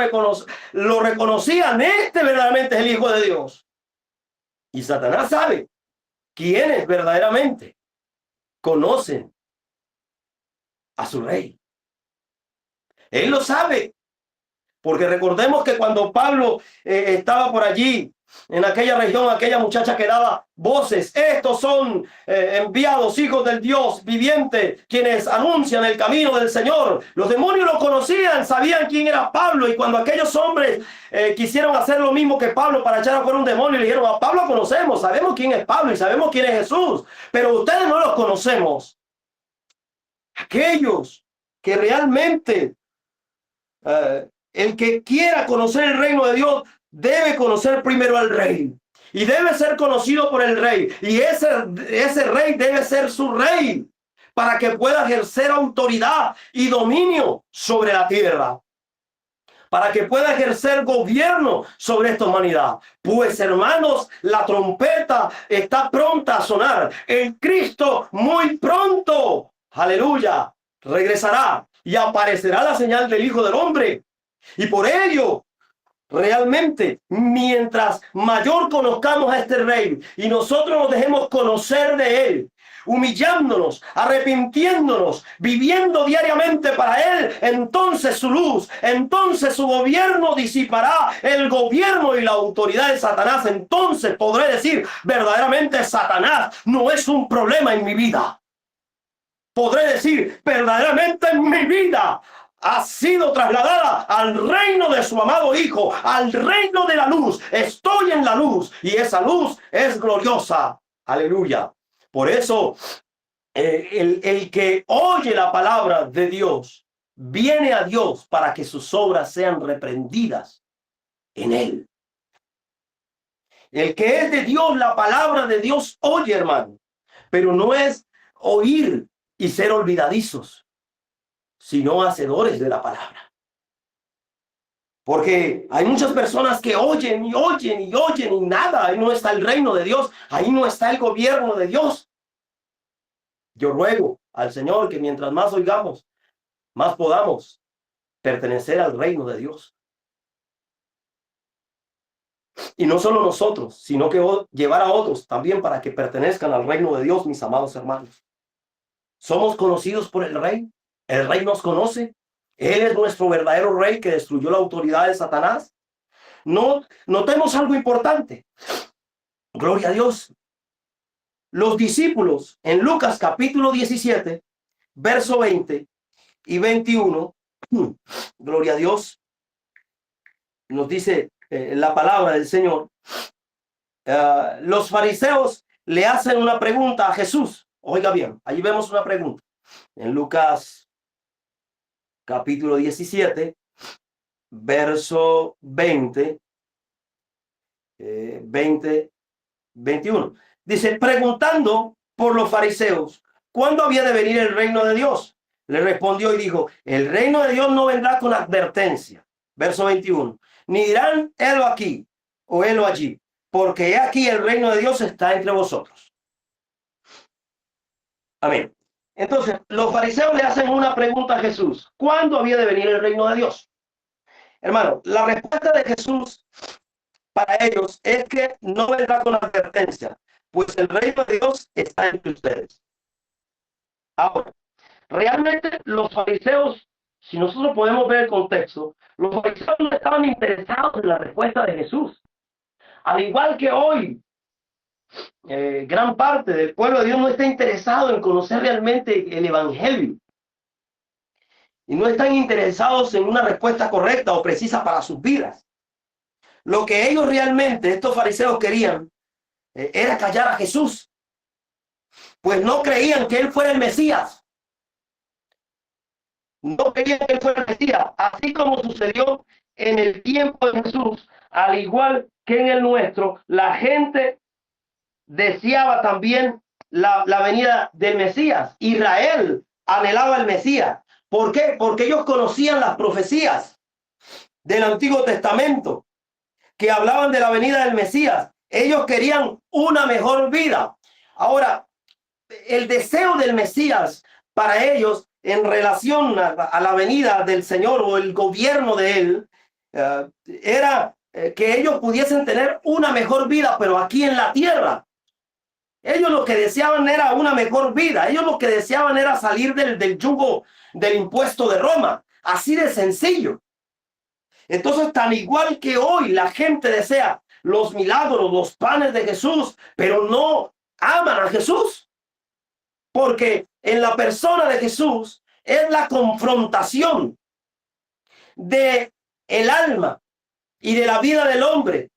lo reconocían, este verdaderamente es el Hijo de Dios. Y Satanás sabe quiénes verdaderamente conocen a su Rey. Él lo sabe. Porque recordemos que cuando Pablo estaba por allí, en aquella región, aquella muchacha que daba voces, estos son enviados hijos del Dios viviente, quienes anuncian el camino del Señor. Los demonios lo conocían, sabían quién era Pablo, y cuando aquellos hombres quisieron hacer lo mismo que Pablo para echar afuera un demonio, le dijeron, a Pablo conocemos, sabemos quién es Pablo y sabemos quién es Jesús, pero ustedes no los conocemos. Aquellos que realmente... el que quiera conocer el reino de Dios debe conocer primero al rey y debe ser conocido por el rey. Y ese rey debe ser su rey para que pueda ejercer autoridad y dominio sobre la tierra, para que pueda ejercer gobierno sobre esta humanidad. Pues, hermanos, la trompeta está pronta a sonar. El Cristo muy pronto, aleluya, regresará y aparecerá la señal del Hijo del Hombre. Y por ello, realmente, mientras mayor conozcamos a este rey y nosotros nos dejemos conocer de él, humillándonos, arrepintiéndonos, viviendo diariamente para él, entonces su luz, entonces su gobierno disipará el gobierno y la autoridad de Satanás. Entonces podré decir, verdaderamente Satanás no es un problema en mi vida. Podré decir, verdaderamente en mi vida ha sido trasladada al reino de su amado Hijo, al reino de la luz. Estoy en la luz y esa luz es gloriosa. Aleluya. Por eso, el que oye la palabra de Dios, viene a Dios para que sus obras sean reprendidas en él. El que es de Dios, la palabra de Dios oye, hermano. Pero no es oír y ser olvidadizos, sino hacedores de la palabra. Porque hay muchas personas que oyen y oyen y oyen y nada. Ahí no está el reino de Dios. Ahí no está el gobierno de Dios. Yo ruego al Señor que mientras más oigamos, más podamos pertenecer al reino de Dios. Y no solo nosotros, sino que llevar a otros también para que pertenezcan al reino de Dios, mis amados hermanos. Somos conocidos por el rey. El rey nos conoce. Él es nuestro verdadero rey que destruyó la autoridad de Satanás. No, notemos algo importante. Gloria a Dios. Los discípulos en Lucas capítulo 17, verso 20 y 21, gloria a Dios, nos dice la palabra del Señor. Los fariseos le hacen una pregunta a Jesús. Oiga bien, allí vemos una pregunta. En Lucas capítulo 17, verso 20, 21. Dice, preguntando por los fariseos, ¿cuándo había de venir el reino de Dios? Le respondió y dijo, el reino de Dios no vendrá con advertencia. Verso 21. Ni dirán, helo aquí o helo allí, porque he aquí el reino de Dios está entre vosotros. Amén. Entonces, los fariseos le hacen una pregunta a Jesús. ¿Cuándo había de venir el reino de Dios? Hermano, la respuesta de Jesús para ellos es que no vendrá con advertencia, pues el reino de Dios está entre ustedes. Ahora, realmente los fariseos, si nosotros podemos ver el contexto, los fariseos no estaban interesados en la respuesta de Jesús. Al igual que hoy, gran parte del pueblo de Dios no está interesado en conocer realmente el evangelio. Y no están interesados en una respuesta correcta o precisa para sus vidas. Lo que ellos realmente, estos fariseos, querían era callar a Jesús, pues no creían que él fuera el Mesías. No creían que él fuera el Mesías, así como sucedió en el tiempo de Jesús, al igual que en el nuestro, la gente deseaba también la venida del Mesías. Israel anhelaba el Mesías. ¿Por qué? Porque ellos conocían las profecías del Antiguo Testamento que hablaban de la venida del Mesías. Ellos querían una mejor vida. Ahora, el deseo del Mesías para ellos en relación a la venida del Señor o el gobierno de él era que ellos pudiesen tener una mejor vida, pero aquí en la tierra. Ellos lo que deseaban era una mejor vida. Ellos lo que deseaban era salir del yugo del impuesto de Roma. Así de sencillo. Entonces, tan igual que hoy la gente desea los milagros, los planes de Jesús, pero no aman a Jesús. Porque en la persona de Jesús es la confrontación de el alma y de la vida del hombre.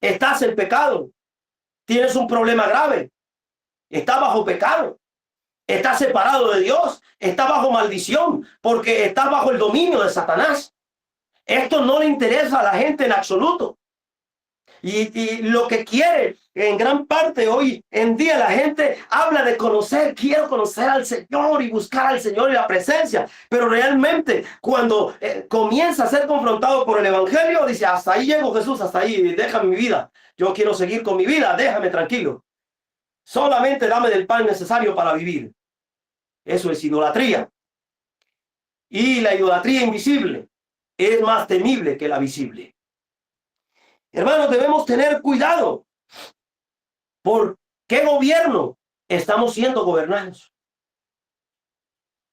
Estás en pecado. Tienes un problema grave. Estás bajo pecado. Estás separado de Dios. Estás bajo maldición porque estás bajo el dominio de Satanás. Esto no le interesa a la gente en absoluto. Y lo que quiere, en gran parte hoy en día la gente habla de conocer, quiero conocer al Señor y buscar al Señor y la presencia, pero realmente cuando comienza a ser confrontado por el Evangelio, dice, hasta ahí llego Jesús, hasta ahí, déjame mi vida, yo quiero seguir con mi vida, déjame tranquilo, solamente dame del pan necesario para vivir. Eso es idolatría. Y la idolatría invisible es más temible que la visible. Hermanos, debemos tener cuidado por qué gobierno estamos siendo gobernados.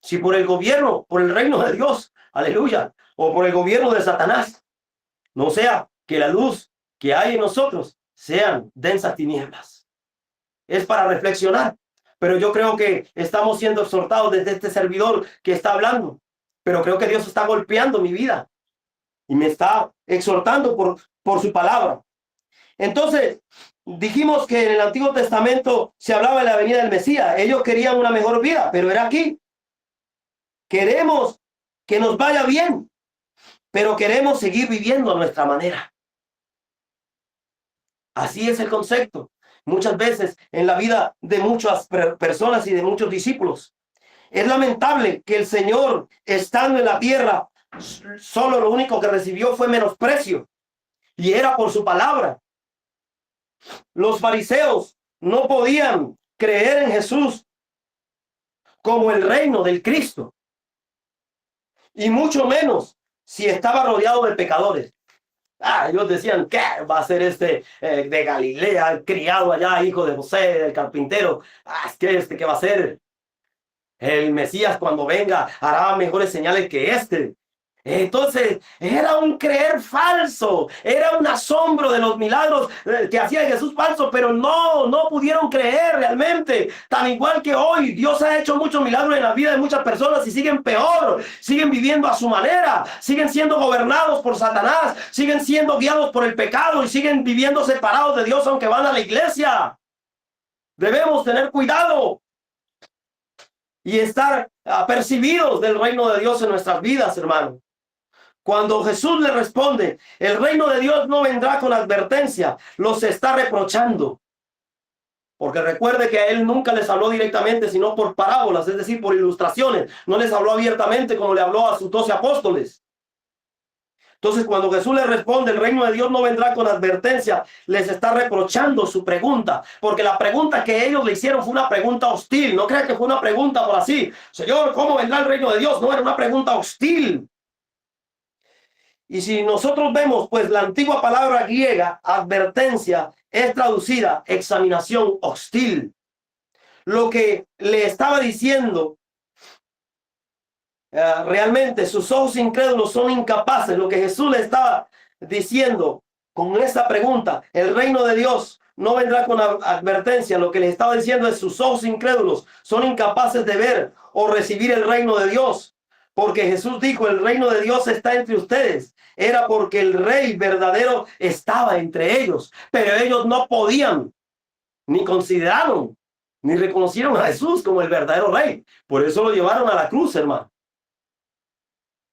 Si por el gobierno, por el reino de Dios, aleluya, o por el gobierno de Satanás, no sea que la luz que hay en nosotros sean densas tinieblas. Es para reflexionar, pero yo creo que estamos siendo exhortados desde este servidor que está hablando, pero creo que Dios está golpeando mi vida y me está exhortando por su palabra. Entonces, dijimos que en el Antiguo Testamento se hablaba de la venida del Mesías. Ellos querían una mejor vida, pero era aquí. Queremos que nos vaya bien, pero queremos seguir viviendo a nuestra manera. Así es el concepto. Muchas veces en la vida de muchas personas y de muchos discípulos. Es lamentable que el Señor, estando en la tierra, solo lo único que recibió fue menosprecio. Y era por su palabra. Los fariseos no podían creer en Jesús como el reino del Cristo. Y mucho menos si estaba rodeado de pecadores. Ellos decían, ¿qué va a ser este de Galilea, criado allá, hijo de José, el carpintero? Es que ¿qué va a ser? El Mesías cuando venga hará mejores señales que este. Entonces era un creer falso, era un asombro de los milagros que hacía Jesús falso, pero no pudieron creer realmente. Tan igual que hoy, Dios ha hecho muchos milagros en la vida de muchas personas y siguen peor, siguen viviendo a su manera, siguen siendo gobernados por Satanás, siguen siendo guiados por el pecado y siguen viviendo separados de Dios aunque van a la iglesia. Debemos tener cuidado y estar apercibidos del reino de Dios en nuestras vidas, hermanos. Cuando Jesús le responde, el reino de Dios no vendrá con advertencia, los está reprochando. Porque recuerde que a él nunca les habló directamente, sino por parábolas, es decir, por ilustraciones. No les habló abiertamente como le habló a sus 12 apóstoles. Entonces, cuando Jesús les responde, el reino de Dios no vendrá con advertencia, les está reprochando su pregunta. Porque la pregunta que ellos le hicieron fue una pregunta hostil. No crean que fue una pregunta por así. Señor, ¿cómo vendrá el reino de Dios? No, era una pregunta hostil. Y si nosotros vemos, pues la antigua palabra griega, advertencia, es traducida, examinación hostil. Lo que le estaba diciendo, realmente sus ojos incrédulos son incapaces. Lo que Jesús le estaba diciendo con esta pregunta, el reino de Dios no vendrá con advertencia. Lo que le estaba diciendo es sus ojos incrédulos son incapaces de ver o recibir el reino de Dios. Porque Jesús dijo, el reino de Dios está entre ustedes. Era porque el rey verdadero estaba entre ellos. Pero ellos no podían, ni consideraron, ni reconocieron a Jesús como el verdadero rey. Por eso lo llevaron a la cruz, hermano.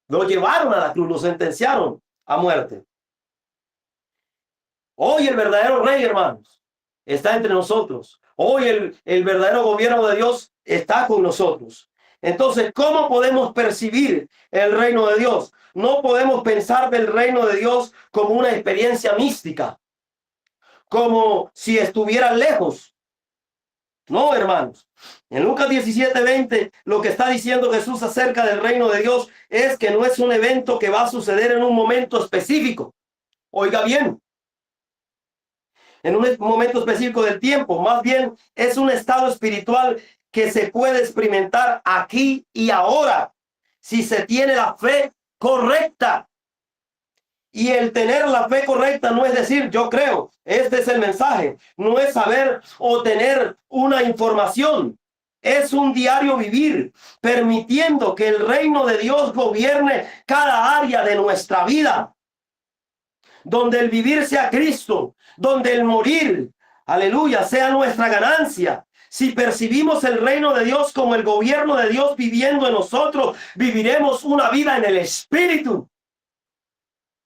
Lo llevaron a la cruz, lo sentenciaron a muerte. Hoy el verdadero rey, hermanos, está entre nosotros. Hoy el verdadero gobierno de Dios está con nosotros. Entonces, ¿cómo podemos percibir el reino de Dios? No podemos pensar del reino de Dios como una experiencia mística, como si estuviera lejos. No, hermanos. En Lucas 17:20, lo que está diciendo Jesús acerca del reino de Dios es que no es un evento que va a suceder en un momento específico. Oiga bien. En un momento específico del tiempo, más bien es un estado espiritual que se puede experimentar aquí y ahora, si se tiene la fe correcta. Y el tener la fe correcta no es decir, yo creo, este es el mensaje, no es saber o tener una información, es un diario vivir, permitiendo que el reino de Dios gobierne cada área de nuestra vida, donde el vivir sea Cristo, donde el morir, aleluya, sea nuestra ganancia. Si percibimos el reino de Dios como el gobierno de Dios viviendo en nosotros, viviremos una vida en el Espíritu.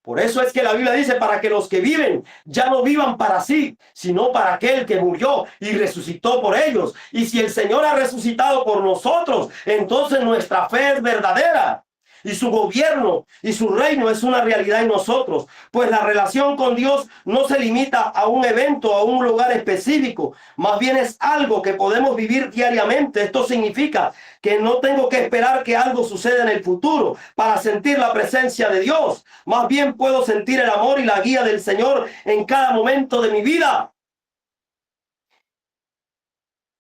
Por eso es que la Biblia dice, para que los que viven ya no vivan para sí, sino para aquel que murió y resucitó por ellos. Y si el Señor ha resucitado por nosotros, entonces nuestra fe es verdadera. Y su gobierno y su reino es una realidad en nosotros. Pues la relación con Dios no se limita a un evento, a un lugar específico. Más bien es algo que podemos vivir diariamente. Esto significa que no tengo que esperar que algo suceda en el futuro para sentir la presencia de Dios. Más bien puedo sentir el amor y la guía del Señor en cada momento de mi vida.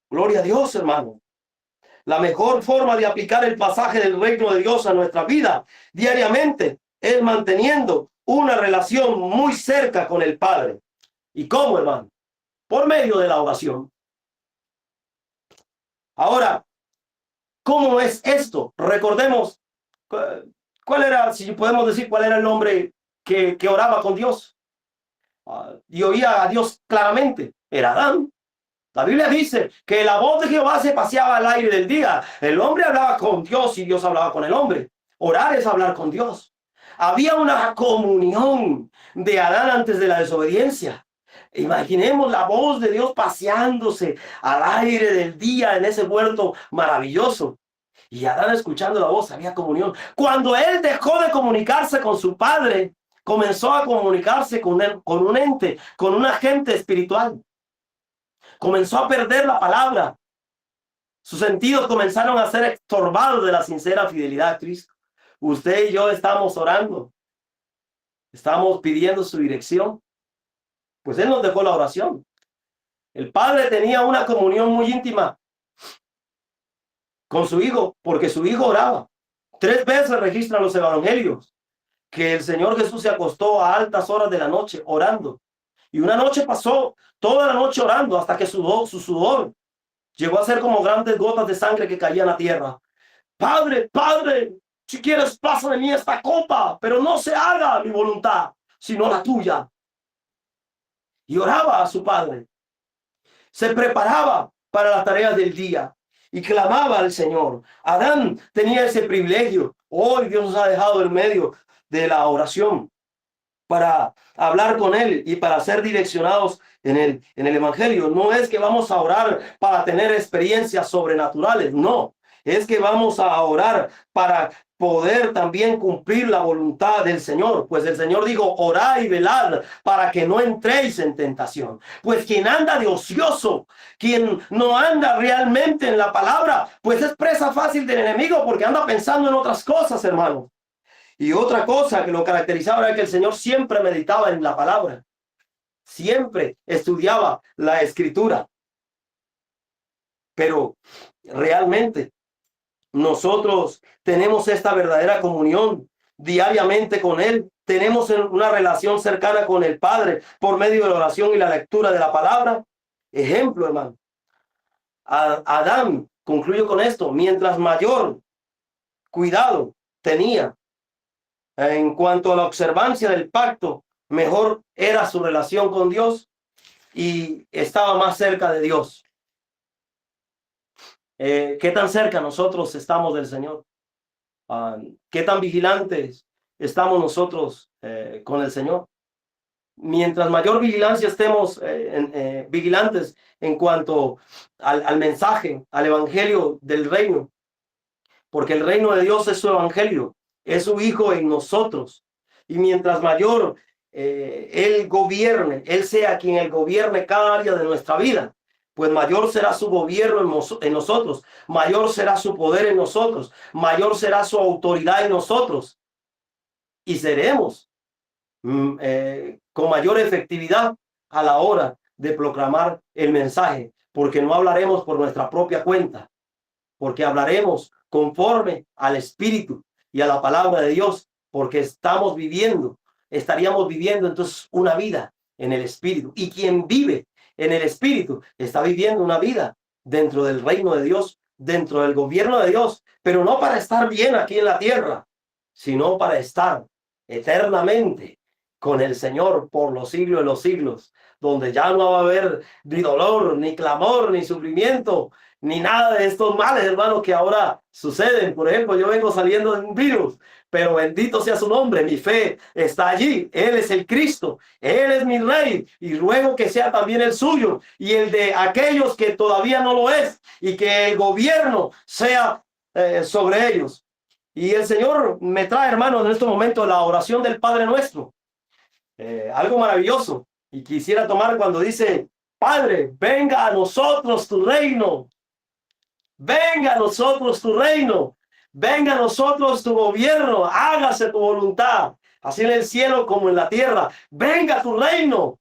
Gloria a Dios, hermano. La mejor forma de aplicar el pasaje del reino de Dios a nuestra vida diariamente es manteniendo una relación muy cerca con el Padre. ¿Y cómo, hermano? Por medio de la oración. Ahora, ¿cómo es esto? Recordemos, ¿cuál era, si podemos decir, cuál era el hombre que oraba con Dios? Y oía a Dios claramente. Era Adán. La Biblia dice que la voz de Jehová se paseaba al aire del día. El hombre hablaba con Dios y Dios hablaba con el hombre. Orar es hablar con Dios. Había una comunión de Adán antes de la desobediencia. Imaginemos la voz de Dios paseándose al aire del día en ese huerto maravilloso. Y Adán escuchando la voz, había comunión. Cuando él dejó de comunicarse con su padre, comenzó a comunicarse con un ente, con un agente espiritual. Comenzó a perder la palabra. Sus sentidos comenzaron a ser estorbados de la sincera fidelidad a Cristo. Usted y yo estamos orando. Estamos pidiendo su dirección. Pues Él nos dejó la oración. El Padre tenía una comunión muy íntima con su Hijo, porque su Hijo oraba. 3 veces registran los evangelios que el Señor Jesús se acostó a altas horas de la noche orando. Y una noche pasó toda la noche orando hasta que su sudor llegó a ser como grandes gotas de sangre que caían a tierra. Padre, Padre, si quieres pasa de mí esta copa, pero no se haga mi voluntad, sino la tuya. Y oraba a su Padre. Se preparaba para las tareas del día y clamaba al Señor. Adán tenía ese privilegio. Hoy Dios nos ha dejado en medio de la oración para hablar con Él y para ser direccionados en el Evangelio. No es que vamos a orar para tener experiencias sobrenaturales, no. Es que vamos a orar para poder también cumplir la voluntad del Señor. Pues el Señor dijo, orad y velad para que no entréis en tentación. Pues quien anda de ocioso, quien no anda realmente en la palabra, pues es presa fácil del enemigo porque anda pensando en otras cosas, hermano. Y otra cosa que lo caracterizaba era que el Señor siempre meditaba en la palabra. Siempre estudiaba la escritura. Pero realmente nosotros tenemos esta verdadera comunión diariamente con Él. Tenemos una relación cercana con el Padre por medio de la oración y la lectura de la palabra. Ejemplo, hermano. Adán, concluyo con esto, mientras mayor cuidado tenía en cuanto a la observancia del pacto, mejor era su relación con Dios y estaba más cerca de Dios. ¿Qué tan cerca nosotros estamos del Señor? ¿Qué tan vigilantes estamos nosotros con el Señor? Mientras mayor vigilancia estemos vigilantes en cuanto al mensaje, al evangelio del reino, porque el reino de Dios es su evangelio. Es su Hijo en nosotros. Y mientras mayor Él gobierne, Él sea quien Él gobierne cada área de nuestra vida, pues mayor será su gobierno en nosotros, mayor será su poder en nosotros, mayor será su autoridad en nosotros. Y seremos con mayor efectividad a la hora de proclamar el mensaje, porque no hablaremos por nuestra propia cuenta, porque hablaremos conforme al Espíritu y a la palabra de Dios, porque estaríamos viviendo entonces una vida en el Espíritu. Y quien vive en el Espíritu está viviendo una vida dentro del reino de Dios, dentro del gobierno de Dios, pero no para estar bien aquí en la tierra, sino para estar eternamente con el Señor por los siglos de los siglos, donde ya no va a haber ni dolor, ni clamor, ni sufrimiento, ni nada de estos males, hermanos, que ahora suceden. Por ejemplo, yo vengo saliendo de un virus, pero bendito sea su nombre, mi fe está allí. Él es el Cristo, Él es mi Rey, y ruego que sea también el suyo y el de aquellos que todavía no lo es, y que el gobierno sea sobre ellos. Y el Señor me trae, hermanos, en este momento la oración del Padre Nuestro. Algo maravilloso. Y quisiera tomar cuando dice: Padre, venga a nosotros tu reino. Venga a nosotros tu reino. Venga a nosotros tu gobierno. Hágase tu voluntad, así en el cielo como en la tierra. Venga tu reino.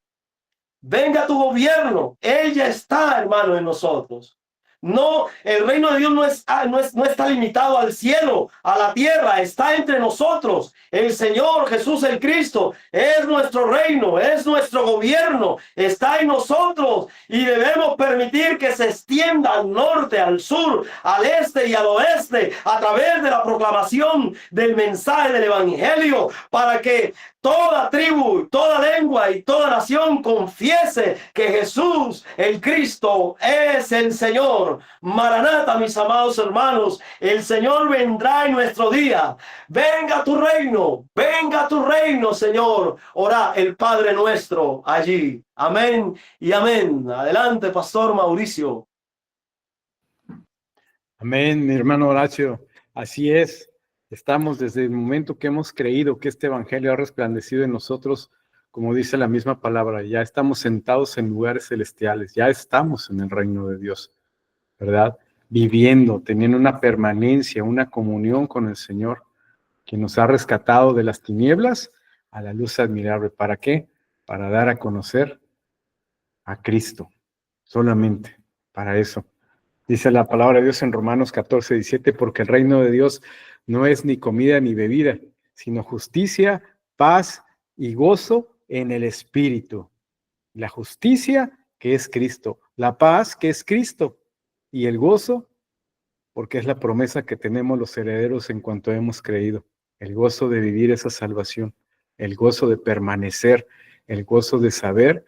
Venga tu gobierno. Él ya está, hermano, en nosotros. No, el reino de Dios no está limitado al cielo, a la tierra, está entre nosotros. El Señor Jesús el Cristo es nuestro reino, es nuestro gobierno, está en nosotros, y debemos permitir que se extienda al norte, al sur, al este y al oeste a través de la proclamación del mensaje del Evangelio, para que toda tribu, toda lengua y toda nación confiese que Jesús, el Cristo, es el Señor. Maranata, mis amados hermanos, el Señor vendrá en nuestro día. Venga tu reino, Señor. Ora el Padre nuestro allí. Amén y amén. Adelante, Pastor Mauricio. Amén, mi hermano Horacio. Así es. Estamos desde el momento que hemos creído que este evangelio ha resplandecido en nosotros, como dice la misma palabra, ya estamos sentados en lugares celestiales, ya estamos en el reino de Dios, ¿verdad? Viviendo, teniendo una permanencia, una comunión con el Señor, que nos ha rescatado de las tinieblas a la luz admirable. ¿Para qué? Para dar a conocer a Cristo, solamente para eso. Dice la palabra de Dios en Romanos 14:17, porque el reino de Dios no es ni comida ni bebida, sino justicia, paz y gozo en el Espíritu. La justicia, que es Cristo, la paz, que es Cristo, y el gozo, porque es la promesa que tenemos los herederos en cuanto hemos creído, el gozo de vivir esa salvación, el gozo de permanecer, el gozo de saber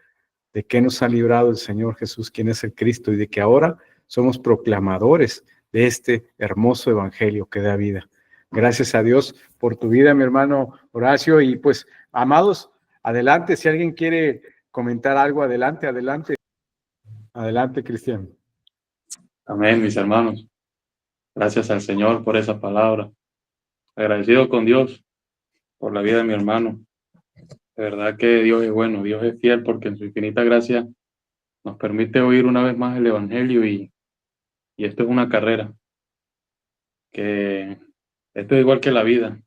de qué nos ha librado el Señor Jesús, quien es el Cristo, y de que ahora somos proclamadores de este hermoso evangelio que da vida. Gracias a Dios por tu vida, mi hermano Horacio. Y pues, amados, adelante, si alguien quiere comentar algo, adelante. Adelante, Cristian. Amén, mis hermanos. Gracias al Señor por esa palabra. Agradecido con Dios por la vida de mi hermano. De verdad que Dios es bueno, Dios es fiel, porque en su infinita gracia nos permite oír una vez más el evangelio, y esto es una carrera, que esto es igual que la vida.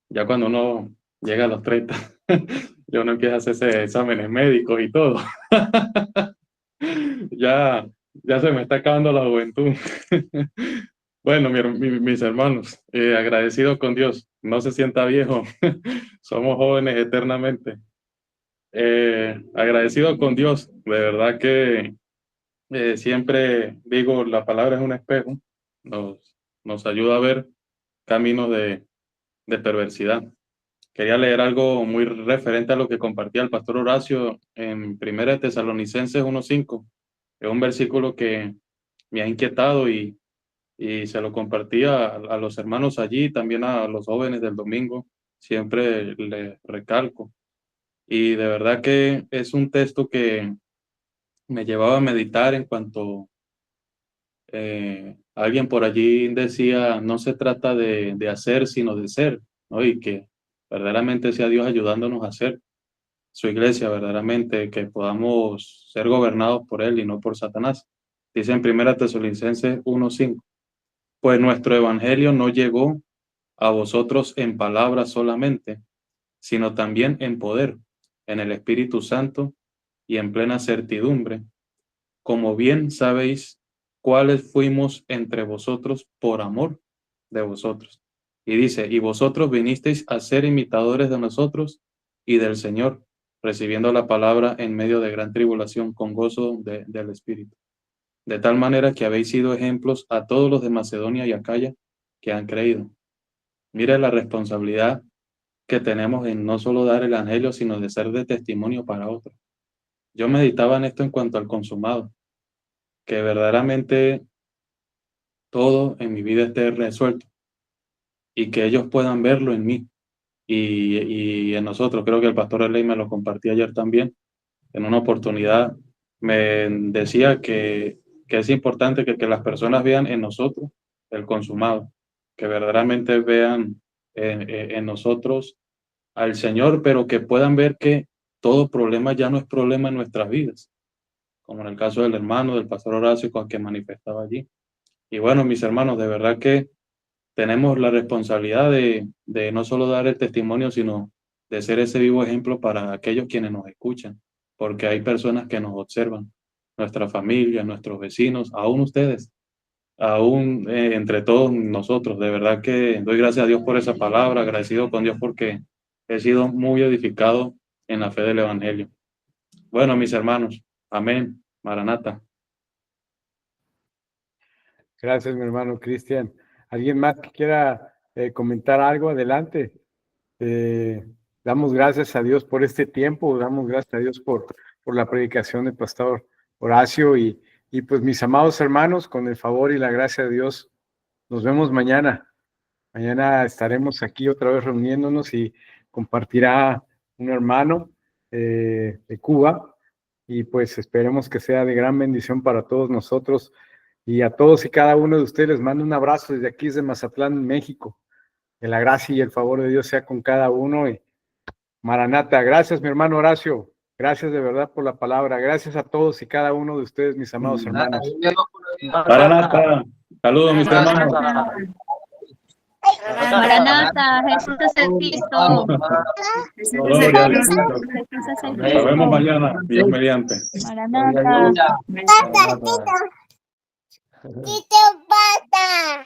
Ya cuando uno llega a los 30, ya uno empieza a hacerse exámenes médicos y todo. Ya se me está acabando la juventud. Bueno, mis hermanos, agradecido con Dios. No se sienta viejo. Somos jóvenes eternamente. Agradecido con Dios. De verdad que siempre digo, la palabra es un espejo. Nos ayuda a ver caminos de perversidad. Quería leer algo muy referente a lo que compartía el pastor Horacio en 1 Tesalonicenses 1:5. Es un versículo que me ha inquietado, y se lo compartí a los hermanos allí, también a los jóvenes del domingo. Siempre le recalco. Y de verdad que es un texto que me llevaba a meditar en cuanto alguien por allí decía: no se trata de hacer, sino de ser, ¿no? Y que verdaderamente sea Dios ayudándonos a hacer su iglesia, verdaderamente, que podamos ser gobernados por Él y no por Satanás. Dice en 1 Tesalonicenses 1:5, pues nuestro evangelio no llegó a vosotros en palabras solamente, sino también en poder, en el Espíritu Santo y en plena certidumbre, como bien sabéis cuáles fuimos entre vosotros por amor de vosotros. Y dice: y vosotros vinisteis a ser imitadores de nosotros y del Señor, recibiendo la palabra en medio de gran tribulación con gozo del Espíritu. De tal manera que habéis sido ejemplos a todos los de Macedonia y Acaya que han creído. Mire la responsabilidad que tenemos en no solo dar el evangelio, sino de ser de testimonio para otros. Yo meditaba en esto en cuanto al consumado, que verdaderamente todo en mi vida esté resuelto, y que ellos puedan verlo en mí y en nosotros. Creo que el pastor Eley me lo compartió ayer también. En una oportunidad me decía que es importante que las personas vean en nosotros el consumado, que verdaderamente vean en nosotros al Señor, pero que puedan ver que todo problema ya no es problema en nuestras vidas, como en el caso del hermano, del pastor Horacio, con que manifestaba allí. Y bueno, mis hermanos, de verdad que tenemos la responsabilidad de no solo dar el testimonio, sino de ser ese vivo ejemplo para aquellos quienes nos escuchan, porque hay personas que nos observan, nuestra familia, nuestros vecinos, aún ustedes, aún entre todos nosotros. De verdad que doy gracias a Dios por esa palabra, agradecido con Dios porque he sido muy edificado en la fe del Evangelio. Bueno, mis hermanos, amén, Maranata. Gracias, mi hermano Cristian. ¿Alguien más que quiera comentar algo? Adelante. Damos gracias a Dios por este tiempo, damos gracias a Dios por la predicación del pastor Horacio y pues mis amados hermanos, con el favor y la gracia de Dios, nos vemos mañana. Mañana estaremos aquí otra vez reuniéndonos y compartirá un hermano de Cuba y pues esperemos que sea de gran bendición para todos nosotros y a todos y cada uno de ustedes. Les mando un abrazo desde aquí, desde Mazatlán, México. Que la gracia y el favor de Dios sea con cada uno. Y Maranata, gracias mi hermano Horacio, gracias de verdad por la palabra, gracias a todos y cada uno de ustedes, mis amados hermanos. Maranata, saludos mis hermanos. Maranata, Jesús es el Cristo. Gloria a Dios. Jesús es el Nos vemos Cristo. mañana, Dios mediante. Maranata. Tito, pata.